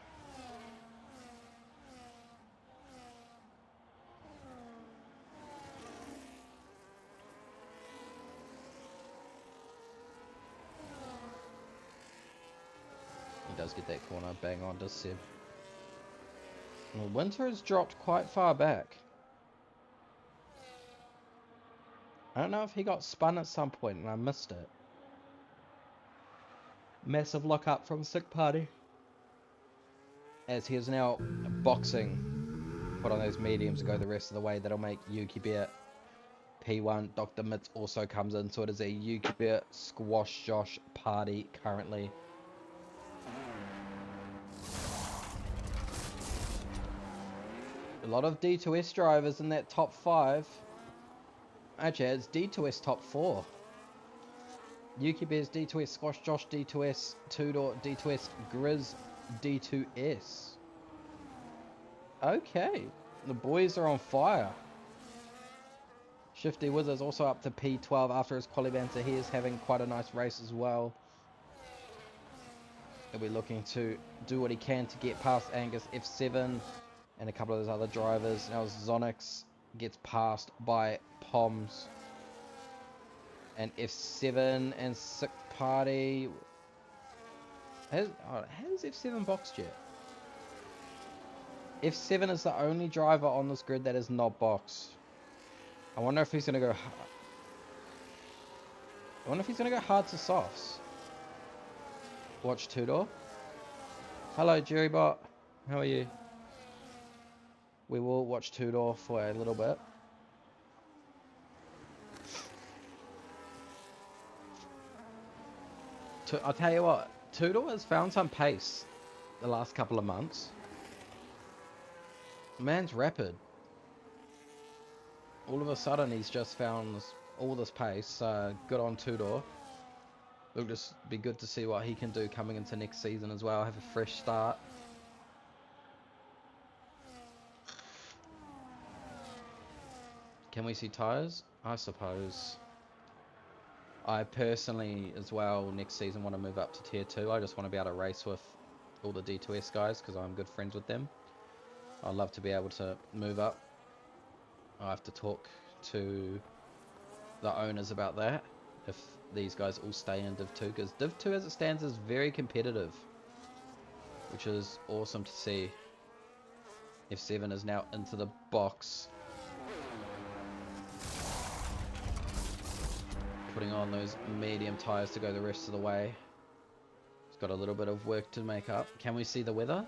He does get that corner bang on to Seb. Well, Winter has dropped quite far back. I don't know if he got spun at some point and I missed it. Massive lock up from Sick Party. As he is now boxing. Put on those mediums to go the rest of the way. That'll make Yuki Bear P1. Dr. Mitz also comes in. So it is a Yuki Bear Squash Josh party currently. A lot of D2S drivers in that top 5. Actually, it's D2S top 4. Yuki Bears D2S, Squash Josh D2S, Two-Door D2S, Grizz D2S. Okay, the boys are on fire. Shifty Wizards also up to P12 after his quali banter. He is having quite a nice race as well. He'll be looking to do what he can to get past Angus F7 and a couple of those other drivers. Now Zonix gets passed by Poms. And F7 and Sick Party. Has F7 boxed yet? F7 is the only driver on this grid that is not boxed. I wonder if he's gonna go. I wonder if he's gonna go hard to softs. Watch Two-Door. Hello, Jerrybot. How are you? We will watch Two-Door for a little bit. I'll tell you what, Two-Door has found some pace the last couple of months. Man's rapid. All of a sudden he's just found all this pace. Good on Two-Door. It'll just be good to see what he can do coming into next season as well. Have a fresh start. Can we see tyres? I suppose. I personally, as well, next season want to move up to Tier 2. I just want to be able to race with all the D2S guys because I'm good friends with them. I'd love to be able to move up. I have to talk to the owners about that if these guys all stay in Div 2, because Div 2 as it stands is very competitive, which is awesome to see. F7 is now into the box. Putting on those medium tyres to go the rest of the way. It's got a little bit of work to make up. Can we see the weather?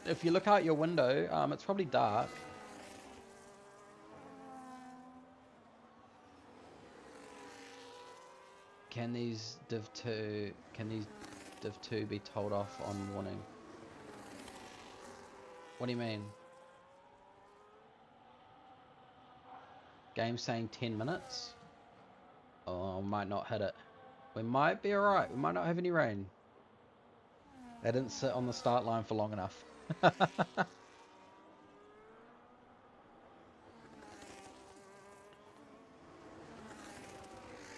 If you look out your window, it's probably dark. Can these Div 2 be told off on warning? What do you mean? Game saying 10 minutes? Oh, might not hit it. We might be alright. We might not have any rain. They didn't sit on the start line for long enough.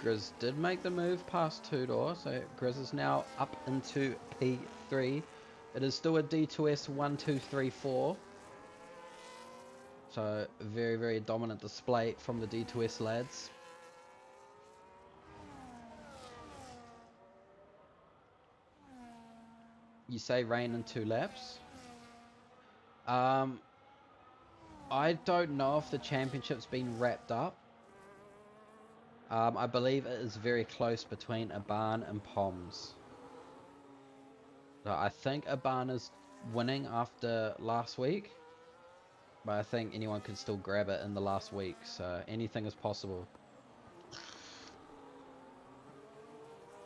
Grizz did make the move past two-door, so Grizz is now up into P3. It is still a D2S 1, 2, 3, 4. So very, very dominant display from the D2S lads. You say rain in 2 laps. I don't know if the championship's been wrapped up. I believe it is very close between Aban and Poms. So I think Aban is winning after last week, but I think anyone can still grab it in the last week, so anything is possible.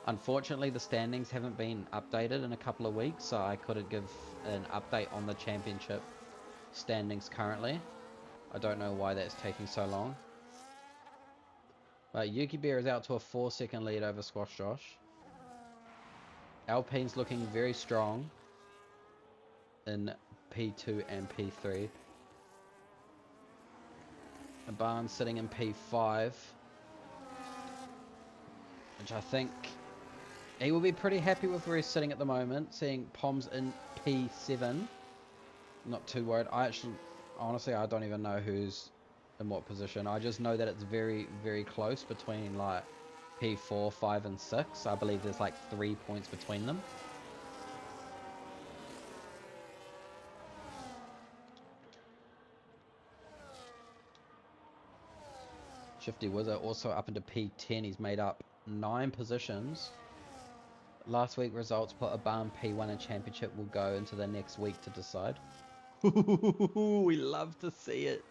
Unfortunately, the standings haven't been updated in a couple of weeks, so I couldn't give an update on the championship standings currently. I don't know why that's taking so long. But Yuki Bear is out to a 4-second lead over Squash Josh. Alpine's looking very strong in P2 and P3. Aban sitting in P5, which I think he will be pretty happy with where he's sitting at the moment, seeing Poms in P7. Not too worried. Honestly, I don't even know who's in what position. I just know that it's very, very close between like P4, 5, and 6. I believe there's like 3 points between them. Shifty Wizard also up into P10. He's made up 9 positions. Last week results put Aban P1 and championship will go into the next week to decide. We love to see it.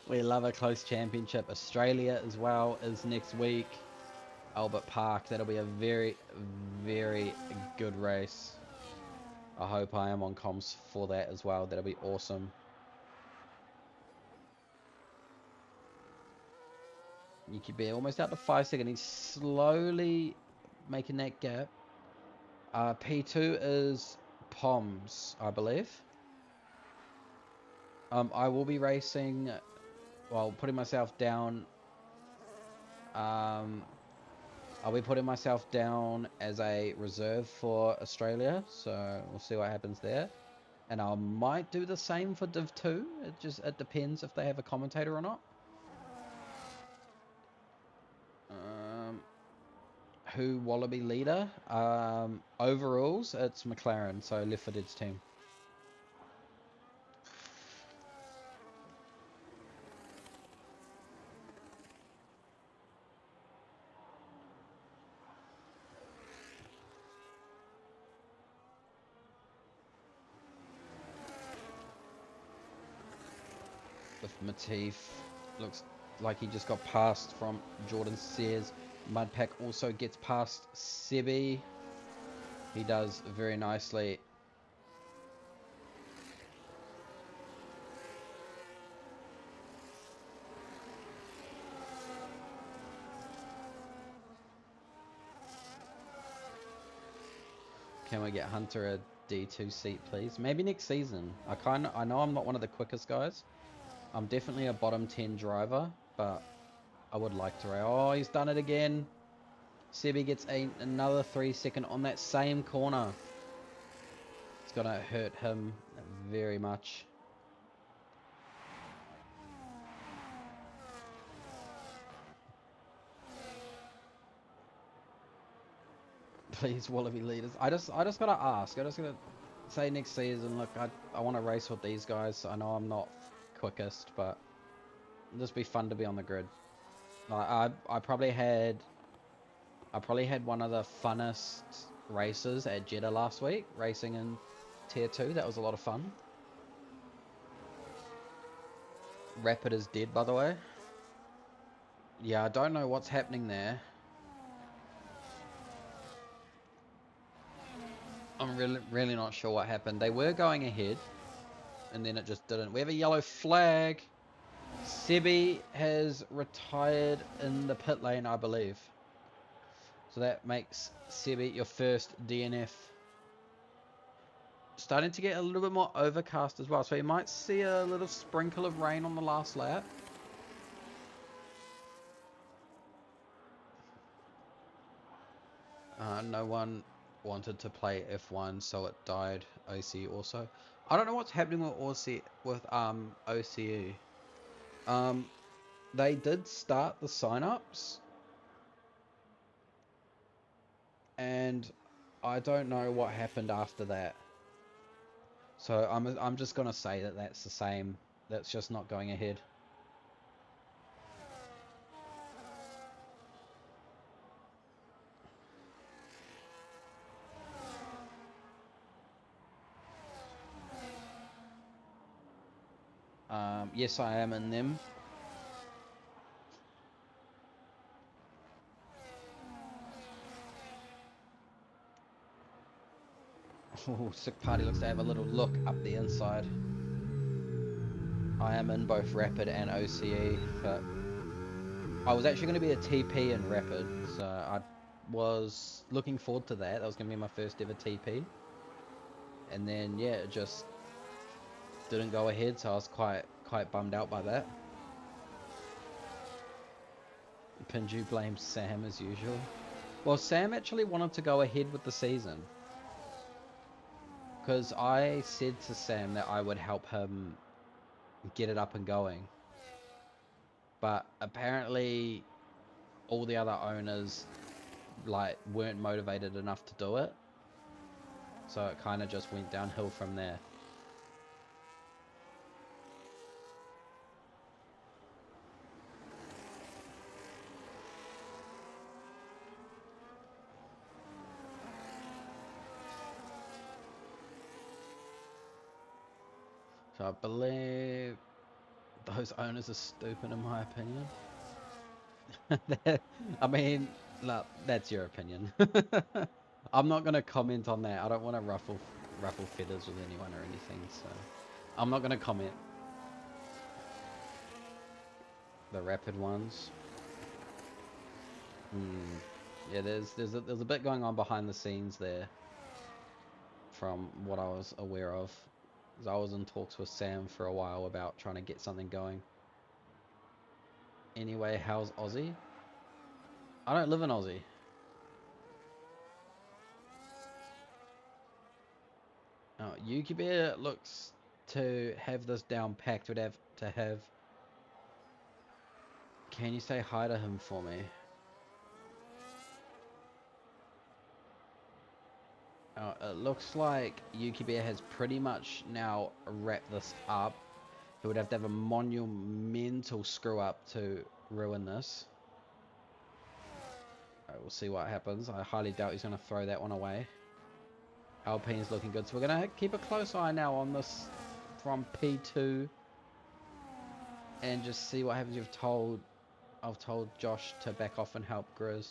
We love a close championship. Australia as well is next week. Albert Park. That'll be a very, very good race. I hope I am on comms for that as well. That'll be awesome. You could be almost out to 5 seconds. He's slowly making that gap. P2 is Poms, I believe. I will be racing, well, putting myself down. I'll be putting myself down as a reserve for Australia, so we'll see what happens there. And I might do the same for Div 2. It depends if they have a commentator or not. Who Wallaby leader? Overalls, it's McLaren, so Left 4 Dead's team. With Matif, looks like he just got passed from Jordan Sears. Mudpack also gets past Sebi. He does very nicely. Can we get Hunter a D2 seat, please? Maybe next season. I know I'm not one of the quickest guys. I'm definitely a bottom 10 driver, but I would like to race. Oh, he's done it again. Sebi gets another 3 second on that same corner. It's gonna hurt him very much. Please, Wallaby leaders. I just gotta ask. I just gotta say next season. Look, I want to race with these guys. I know I'm not quickest, but it'll just be fun to be on the grid. Like I probably had one of the funnest races at Jeddah last week, racing in Tier 2. That was a lot of fun. Rapid is dead, by the way. Yeah, I don't know what's happening there. I'm really not sure what happened. They were going ahead, and then it just didn't. We have a yellow flag. Sebi has retired in the pit lane, I believe. So that makes Sebi your first DNF. starting to get a little bit more overcast as well. So you might see a little sprinkle of rain on the last lap. No one wanted to play F1, so it died. OC also. I don't know what's happening with OCE. They did start the sign-ups, and I don't know what happened after that. So I'm just gonna say that that's the same. That's just not going ahead. Yes, I am in them. Oh, Sick Party looks to have a little look up the inside. I am in both Rapid and OCE, but I was actually going to be a TP in Rapid, so I was looking forward to that. That was going to be my first ever TP. And then, yeah, it just didn't go ahead, so I was quite bummed out by that. Pinju blames Sam as usual. Well, Sam actually wanted to go ahead with the season, because I said to Sam that I would help him get it up and going. But apparently all the other owners weren't motivated enough to do it. So it kind of just went downhill from there. So I believe those owners are stupid in my opinion. I mean, look, that's your opinion. I'm not going to comment on that. I don't want to ruffle feathers with anyone or anything, so I'm not going to comment. The Rapid ones. Yeah, there's a bit going on behind the scenes there, from what I was aware of. I was in talks with Sam for a while about trying to get something going. Anyway, how's Aussie? I don't live in Aussie. Oh, Yuki Bear looks to have this down packed. Would have to have. Can you say hi to him for me? It looks like Yuki Bear has pretty much now wrapped this up. He would have to have a monumental screw up to ruin this. We'll see what happens. I highly doubt he's going to throw that one away. Alpine's looking good, so we're going to keep a close eye now on this from P2 and just see what happens. I've told Josh to back off and help Grizz.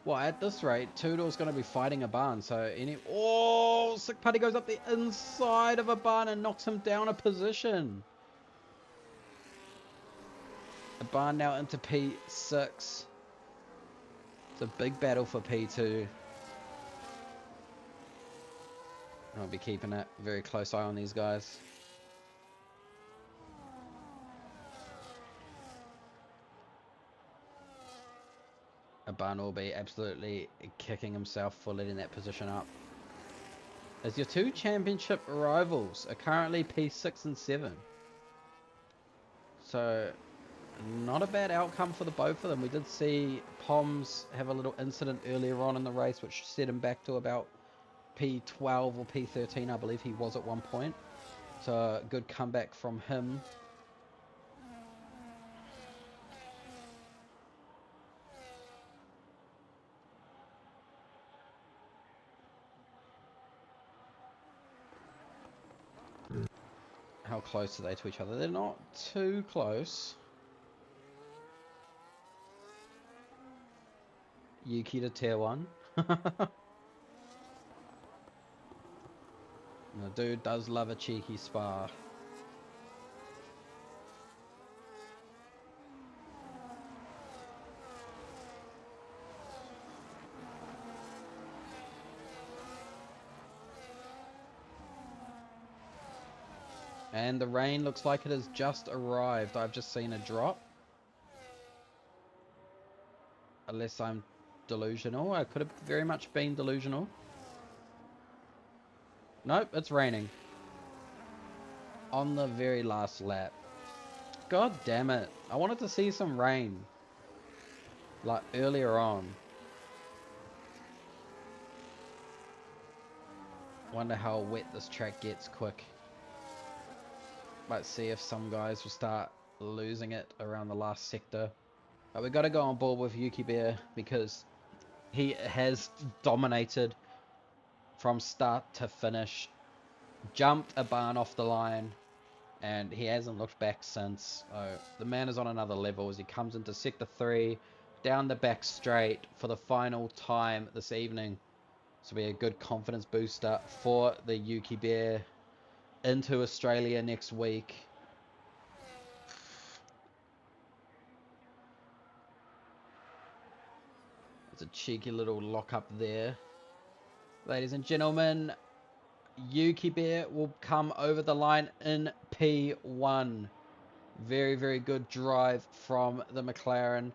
Well, at this rate, Toodle's going to be fighting a barn, so Oh, Sick Party goes up the inside of a barn and knocks him down a position. A barn now into P6. It's a big battle for P2. I'll be keeping a very close eye on these guys. A barn will be absolutely kicking himself for letting that position up. As your two championship rivals are currently P6 and 7. So, not a bad outcome for the both of them. We did see Poms have a little incident earlier on in the race, which set him back to about P12 or P13, I believe he was at one point. So, a good comeback from him. How close are they to each other? They're not too close. Yuki to tier 1. The dude does love a cheeky spar. And the rain looks like it has just arrived. I've just seen a drop. Unless I'm delusional. I could have very much been delusional. Nope, it's raining. On the very last lap. God damn it. I wanted to see some rain. Like earlier on. Wonder how wet this track gets quick. Might see if some guys will start losing it around the last sector. But we got to go on board with Yuki Bear because he has dominated from start to finish. Jumped a barn off the line and he hasn't looked back since. The man is on another level as he comes into sector 3 down the back straight for the final time this evening. This will be a good confidence booster for the Yuki Bear into Australia next week. It's a cheeky little lock up there. Ladies and gentlemen, Yuki Bear will come over the line in P1. Very, very good drive from the McLaren.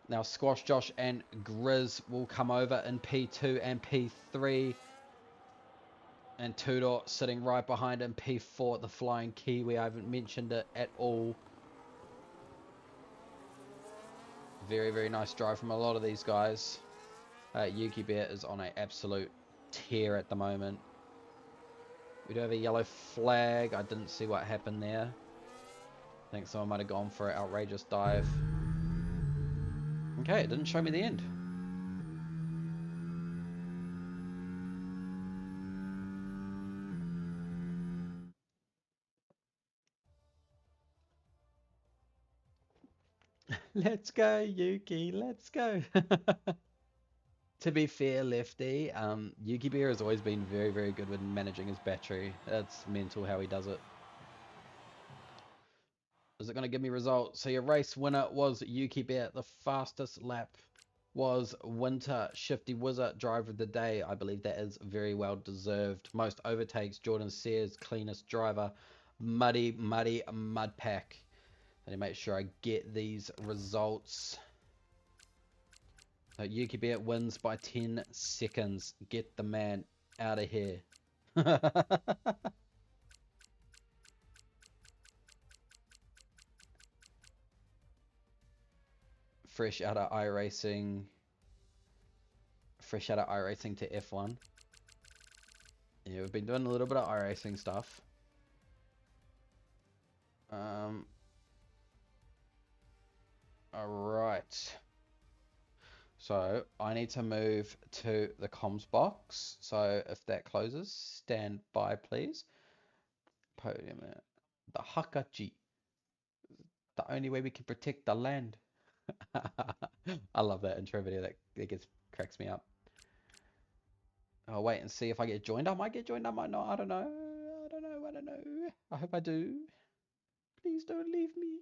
Now Squash Josh and Grizz will come over in P2 and P3. And Tudor sitting right behind him, P4, the Flying Kiwi. I haven't mentioned it at all. Very, very nice drive from a lot of these guys. Yuki Bear is on an absolute tear at the moment. We do have a yellow flag. I didn't see what happened there. I think someone might have gone for an outrageous dive. Okay, it didn't show me the end. Let's go, Yuki. Let's go. To be fair, Lefty, Yuki Bear has always been very, very good with managing his battery. It's mental how he does it. Is it going to give me results? So your race winner was Yuki Bear. The fastest lap was Winter Shifty Wizard, driver of the day. I believe that is very well deserved. Most overtakes, Jordan Sears, cleanest driver. Muddy Mud Pack. Let me make sure I get these results. So Yuki Bear wins by 10 seconds. Get the man out of here. Fresh out of iRacing. Fresh out of iRacing to F1. Yeah, we've been doing a little bit of iRacing stuff. Alright. So I need to move to the comms box. So if that closes, stand by please. Podium. The Hakachi. The only way we can protect the land. I love that intro video. That cracks me up. I'll wait and see if I get joined. I might get joined. I might not. I don't know. I don't know. I hope I do. Please don't leave me.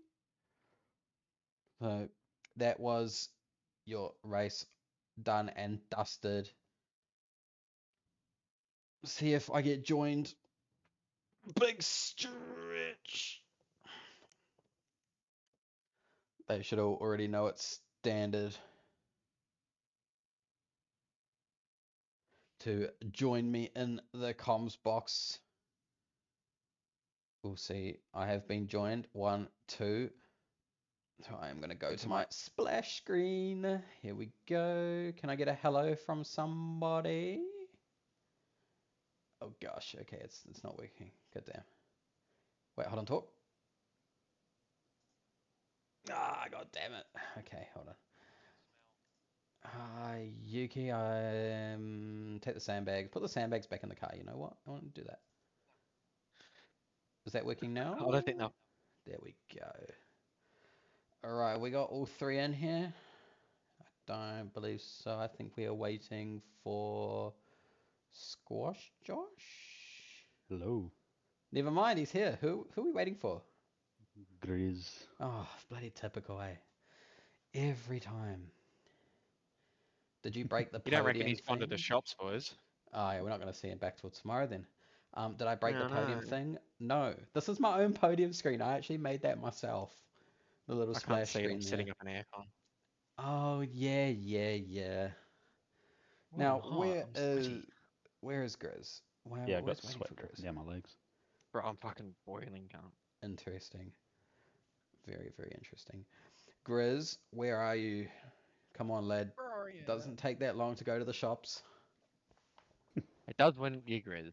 So that was your race done and dusted. See if I get joined. Big stretch. They should already know it's standard to join me in the comms box. We'll see. I have been joined. 1, 2. So I am going to go to my splash screen. Here we go. Can I get a hello from somebody? Oh gosh. Okay, it's not working. God damn. Wait, hold on, talk. Ah, god damn it. Okay, hold on. Hi, Yuki. Take the sandbags. Put the sandbags back in the car. You know what? I want to do that. Is that working now? I don't think that. There we go. All right, we got all 3 in here. I don't believe so. I think we are waiting for Squash Josh. Hello, Never mind, he's here. Who are we waiting for? Grizz. Oh, bloody typical, eh? Every time. Did you break the You don't reckon podium he's gone to the thing? shops, boys? Oh, yeah, we're not going to see him back till tomorrow then. Did I break the No, podium no. thing? No. This is my own podium screen. I actually made that myself. The little I can't splash see it. I'm screen there. setting up an aircon. Oh, yeah, yeah, yeah. Well, I'm Now, hot. I'm sweaty. where is Grizz? Wow, Yeah, we're I got always waiting sweat for dripping Grizz. down my legs. Bro, I'm fucking boiling, cunt. Interesting. Very, very interesting. Grizz, where are you? Come on, lad. Where are you? Doesn't take that long to go to the shops. It does when you grizz.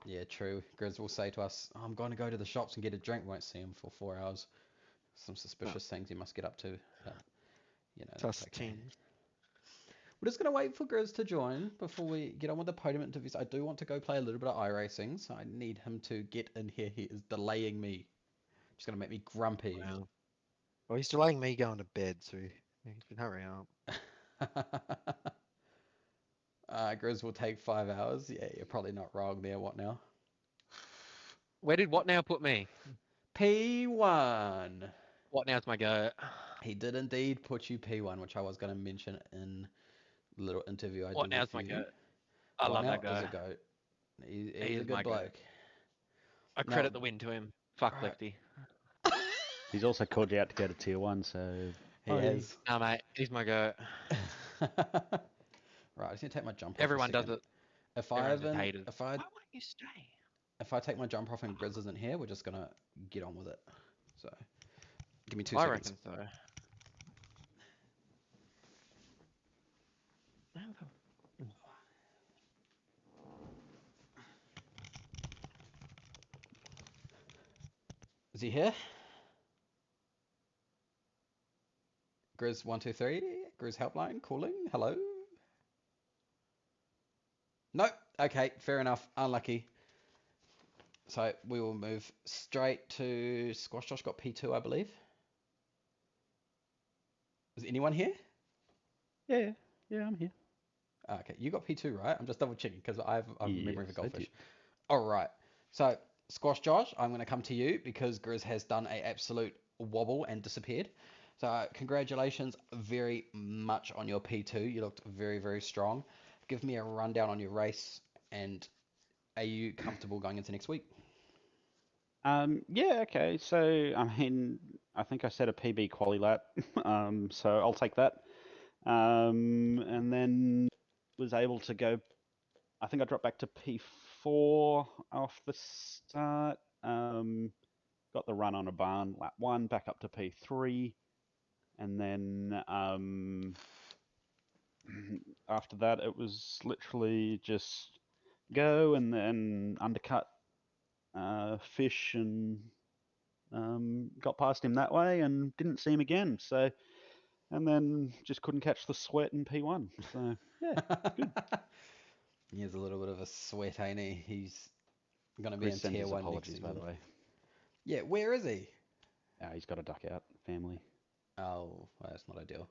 Yeah, true. Grizz will say to us, I'm going to go to the shops and get a drink. Won't see him for 4 hours. Some suspicious things you must get up to. But, that's Plus okay. 10. We're just going to wait for Grizz to join before we get on with the podium interviews. I do want to go play a little bit of iRacing, so I need him to get in here. He is delaying me. Just going to make me grumpy. Wow. Well, he's delaying me going to bed, so he can hurry up. Grizz will take 5 hours. Yeah, you're probably not wrong there. What now? Where did What Now put me? P1. What Now's my go? He did indeed put you P1, which I was going to mention in the little interview I What do Now's with my you. go? I What love now that is guy. a goat. He He's a is my good goat. bloke. I Now, credit the win to him. Fuck right. Lefty. He's also called you out to go to tier 1, so... He Hi. has. Nah, mate, he's my goat. Right, I just need to take my jumper off a Everyone does second. it. If I Everyone's just haven't, haters. Why won't you stay? if I take my jumper off and Grizz isn't here, we're just gonna get on with it. So, give me 2 I seconds. reckon so. Is he here? Grizz 123. Grizz helpline calling. Hello. Nope. Okay, fair enough. Unlucky. So we will move straight to Squash Josh got P2, I believe. Is anyone here? Yeah, I'm here. Okay, you got P2, right? I'm just double checking because I've memory for Yes, I goldfish. did. All right. So Squash Josh, I'm going to come to you because Grizz has done a absolute wobble and disappeared. So congratulations very much on your P2. You looked very, very strong. Give me a rundown on your race and are you comfortable going into next week? Yeah, okay. So, I mean, I think I set a PB quali lap, so I'll take that. And then was able to go, I think I dropped back to P4 off the start. Got the run on a barn, lap 1, back up to P3. And then after that, it was literally just go and then undercut fish and got past him that way and didn't see him again. So, and then just couldn't catch the sweat in P1. So, yeah, good. He has a little bit of a sweat, ain't he? He's going to be Chris in sends tier his 1 next apologies, by season. the way. Yeah, where is he? He's got a duck out family. Oh, well, that's not ideal.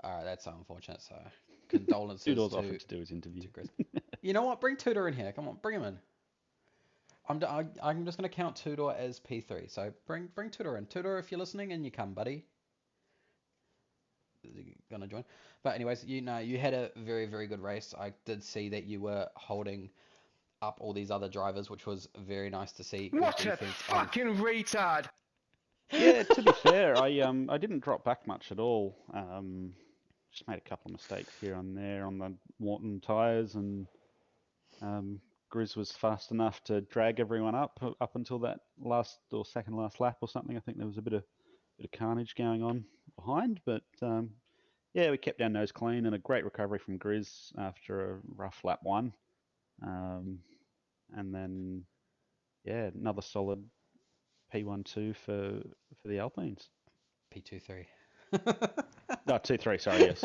All right, that's unfortunate. So, condolences Doodle's to offered to do his interview. Chris. You know what? Bring Tudor in here. Come on, bring him in. I'm just going to count Tudor as P3. So bring Tudor in. Tudor, if you're listening and you come, buddy. Is he gonna join? But anyways, you had a very, very good race. I did see that you were holding up all these other drivers, which was very nice to see. Good What a defense on. fucking retard! Yeah, to be fair, I didn't drop back much at all. Just made a couple of mistakes here and there on the Morton tyres, and Grizz was fast enough to drag everyone up until that last or second last lap or something. I think there was a bit of carnage going on behind, but yeah, we kept our nose clean and a great recovery from Grizz after a rough lap 1, and then yeah, another solid P1-2 for the Alpines. P23. No, 2-3. Sorry, yes.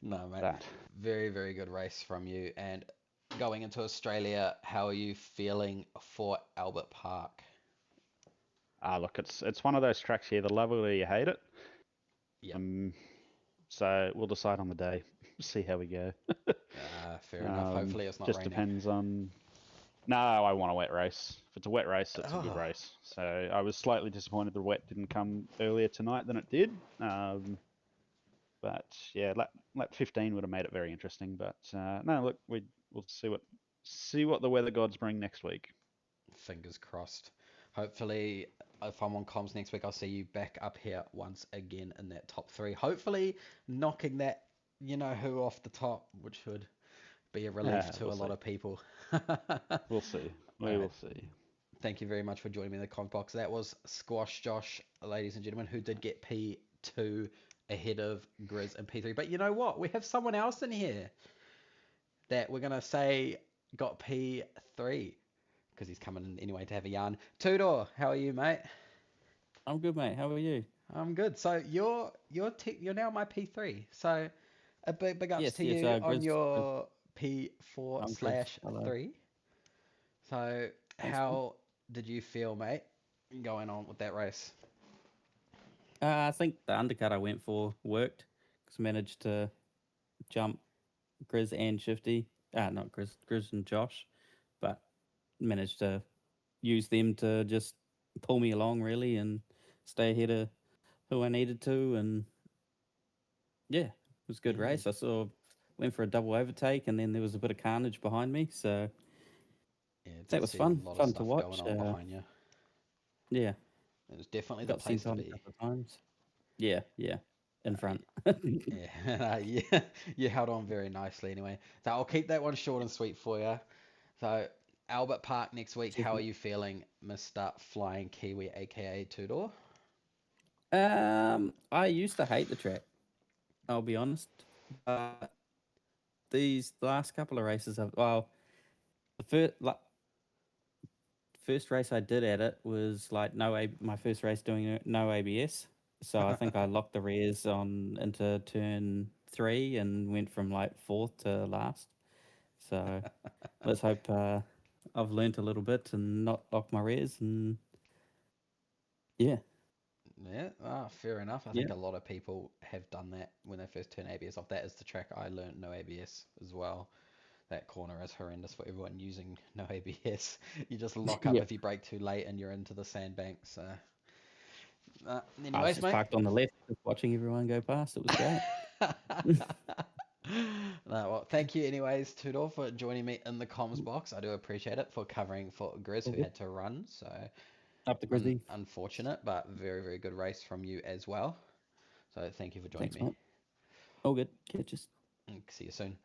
No, mate. That. Very, very good race from you. And going into Australia, how are you feeling for Albert Park? Look, it's one of those tracks here. The love it or you hate it. Yep. So we'll decide on the day. See how we go. Fair enough. Hopefully it's not just raining. depends on. No, I want a wet race. If it's a wet race, it's a good Oh. race. So I was slightly disappointed the wet didn't come earlier tonight than it did. But yeah, lap 15 would have made it very interesting. But no, look, we'll see see what the weather gods bring next week. Fingers crossed. Hopefully, if I'm on comms next week, I'll see you back up here once again in that top three. Hopefully, knocking that you know who off the top, which would be a relief to We'll a lot see. of people. We'll see. All We right. will see. Thank you very much for joining me in the comms box. That was Squash Josh, ladies and gentlemen, who did get P2 ahead of Grizz and P3. But you know what? We have someone else in here that we're going to say got P3 because he's coming in anyway to have a yarn. Tudor, how are you, mate? I'm good, mate. How are you? I'm good. So you're now my P3. So a big ups Yes, to yes, you on Grizz. your P4 I'm Grizz. slash Hello. 3. So Thanks, how did you feel, mate, going on with that race? I think the undercut I went for worked because managed to jump Grizz and Shifty. Not Grizz and Josh, but managed to use them to just pull me along really and stay ahead of who I needed to. And yeah, it was a good race. I went for a double overtake and then there was a bit of carnage behind me. So Yeah, it that did was see fun. a lot of Fun to stuff watch. going on behind you. Yeah, It was definitely the got place sent to on a be. couple of times. Yeah, in front. Yeah, yeah, you held on very nicely anyway. So I'll keep that one short and sweet for you. So Albert Park next week. Cheers, How are mate. you feeling, Mr. Flying Kiwi, aka Tudor? I used to hate the track. I'll be honest. These last couple of races, the first race I did at it was like my first race doing no ABS. So I think I locked the rears on into turn 3 and went from like 4th to last. So let's hope I've learnt a little bit and not lock my rears and yeah. Yeah, fair enough. I Yeah. think a lot of people have done that when they first turn ABS off. That is the track I learned no ABS as well. That corner is horrendous for everyone using no ABS. You just lock up Yeah. if you brake too late and you're into the sandbank. So, I was anyways, just mate. parked on the left, just watching everyone go past. It was great. No, well, thank you anyways, Tudor, for joining me in the comms box. I do appreciate it for covering for Grizz, All who good. had to run. So Up the Grizzly. unfortunate, but very, very good race from you as well. So thank you for joining Thanks, me. mate. All good. Catches. See you soon.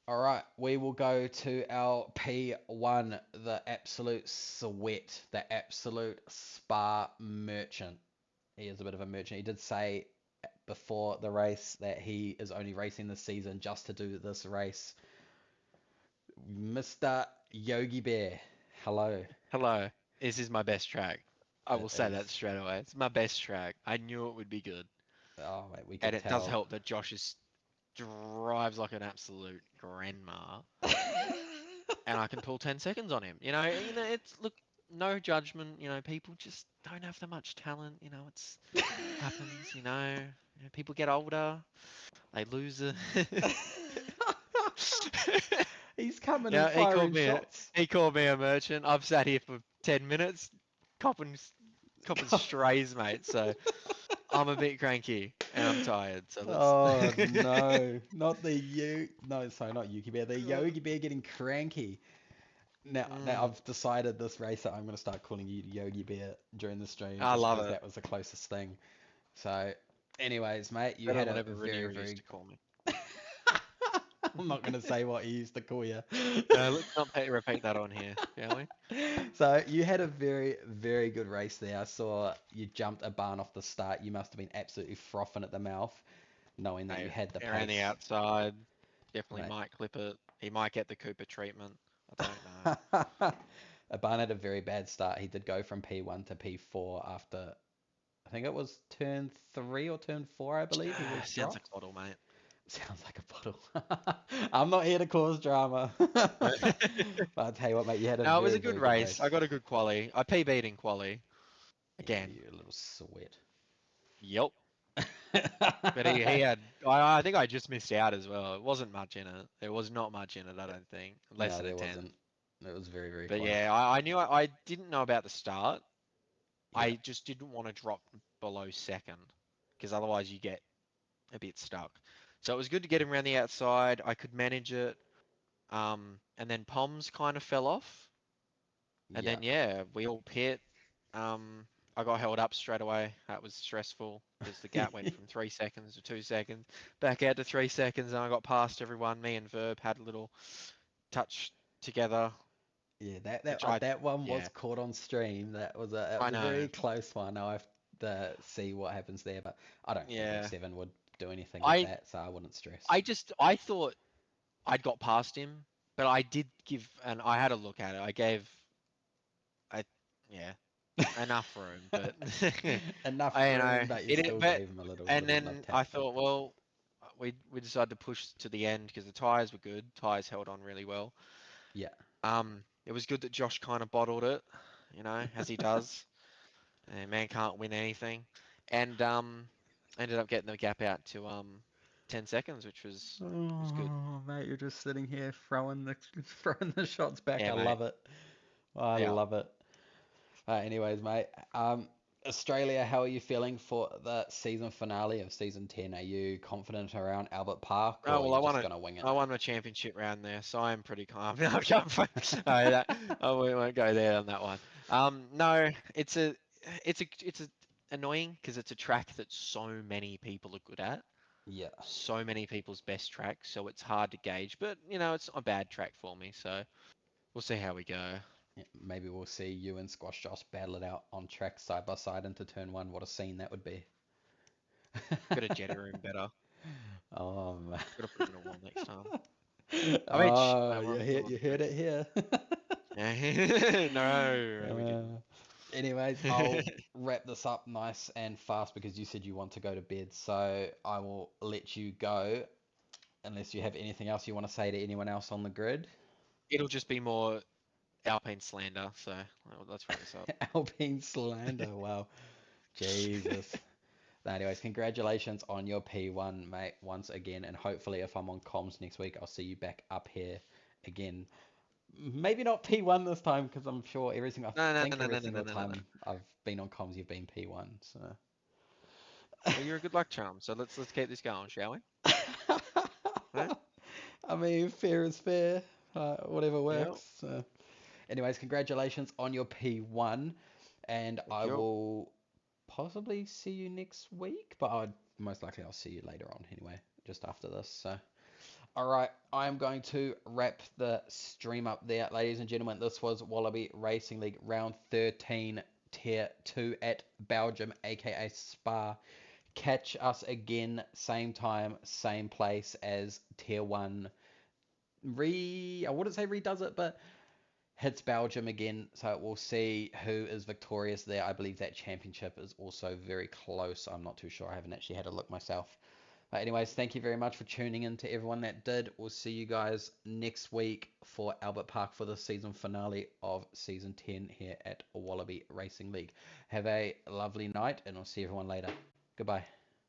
All right, we will go to our P1, the absolute sweat, the absolute spa merchant. He is a bit of a merchant. He did say before the race that he is only racing this season just to do this race. Mr. Yogi Bear, hello. Hello. This is my best track. I will It say that is. straight away. It's my best track. I knew it would be good. Oh, mate, we And can it does tell. help that Josh drives like an absolute grandma. And I can pull 10 seconds on him. It's look, no judgment, people just don't have that much talent, it's happens, people get older, they lose it. He's coming and Yeah, firing shots. he called me a merchant. I've sat here for 10 minutes copping strays, mate. So I'm a bit cranky and I'm tired. So Oh let's no, not the no, sorry, not Yuki Bear, the Yogi Bear getting cranky. Now I've decided this race that I'm going to start calling you Yogi Bear during the stream I just love because it. that was the closest thing. So, anyways, mate, you Better had than a whatever very, Rhaenyra used very. to call me. I'm not going to say what he used to call you. No, let's not repeat that on here, shall we? So you had a very, very good race there. I saw you jumped a barn off the start. You must have been absolutely frothing at the mouth, knowing that you Hey, had the around the pace. outside, definitely Mate. might clip it. He might get the Cooper treatment. I don't know. Aban had a very bad start. He did go from P1 to P4 after, I think it was turn 3 or turn 4, I believe. He was Sounds like dropped. a bottle, mate. Sounds like a bottle. I'm not here to cause drama. But I'll tell you what, mate, you had a No, it was very, a good very good race. race. I got a good quali. I PB'd in quali Yeah, again. you're a little sweat. Yep. But he had. I think I just missed out as well. It wasn't much in it. There was not much in it. I don't think. Less No, than a there 10. wasn't. It was very, very But close. yeah, I knew I didn't know about the start. Yeah. I just didn't want to drop below second because otherwise you get a bit stuck. So it was good to get him around the outside. I could manage it. And then Poms kind of fell off. And Yeah. then yeah, we all pit. I got held up straight away. That was stressful because the gap went from 3 seconds to 2 seconds, back out to 3 seconds, and I got past everyone. Me and Verb had a little touch together, Yeah, which I that one was yeah, caught on stream. That I was a know. very close one. I'll have to see what happens there, but I don't think Yeah. S7 would do anything with I that, so I wouldn't stress. I thought I'd got past him, but I did give, and I had a look at it. I gave I yeah, enough room, but Enough I you know room, but you still but gave him a and little love then I tap. thought, well, we decided to push to the end because the tires were good. Tires held on really well. Yeah. It was good that Josh kind of bottled it, as he does. And man can't win anything, and ended up getting the gap out to 10 seconds, which was good. Oh, mate, you're just sitting here throwing the throwing the shots back. Yeah, I mate. love it. I Yeah. love it. Anyways, mate, Australia, how are you feeling for the season finale of season 10? Are you confident around Albert Park, or Oh are well, you just gonna wing it? I won a championship round there, so I'm pretty calm. No, we won't go there on that one. No, it's a annoying because it's a track that so many people are good at. Yeah. So many people's best track, so it's hard to gauge. But it's not a bad track for me, so we'll see how we go. Yeah, maybe we'll see you and Squash Josh battle it out on track side by side into turn one. What a scene that would be. Got to jetter room better. Oh, man. Got to put him in a wall next time. Oh, No, you heard it here. no, we didn't. Anyways, I'll wrap this up nice and fast because you said you want to go to bed. So I will let you go unless you have anything else you want to say to anyone else on the grid. It'll just be more Alpine slander, so let's wrap this up. Alpine slander. Wow. Jesus. Anyways, congratulations on your P1, mate, once again. And hopefully, if I'm on comms next week, I'll see you back up here again. Maybe not P1 this time, because I'm sure I No, no, no, think no, every no, no, no, single no, no, no. time I've been on comms, you've been P1. So. Well, you're a good luck charm, so let's keep this going, shall we? Huh? I mean, fair is fair. Whatever Yeah. works. Anyways, congratulations on your P1, and Thank I you. will possibly see you next week, but most likely I'll see you later on anyway, just after this. So, all right, I am going to wrap the stream up there, ladies and gentlemen. This was Wallaby Racing League round 13, tier 2 at Belgium, aka Spa. Catch us again, same time, same place as tier 1. I wouldn't say redoes it, but hits Belgium again, so we'll see who is victorious there. I believe that championship is also very close. I'm not too sure. I haven't actually had a look myself. But anyways, thank you very much for tuning in to everyone that did. We'll see you guys next week for Albert Park for the season finale of season 10 here at Wallaby Racing League. Have a lovely night, and I'll see everyone later. Goodbye.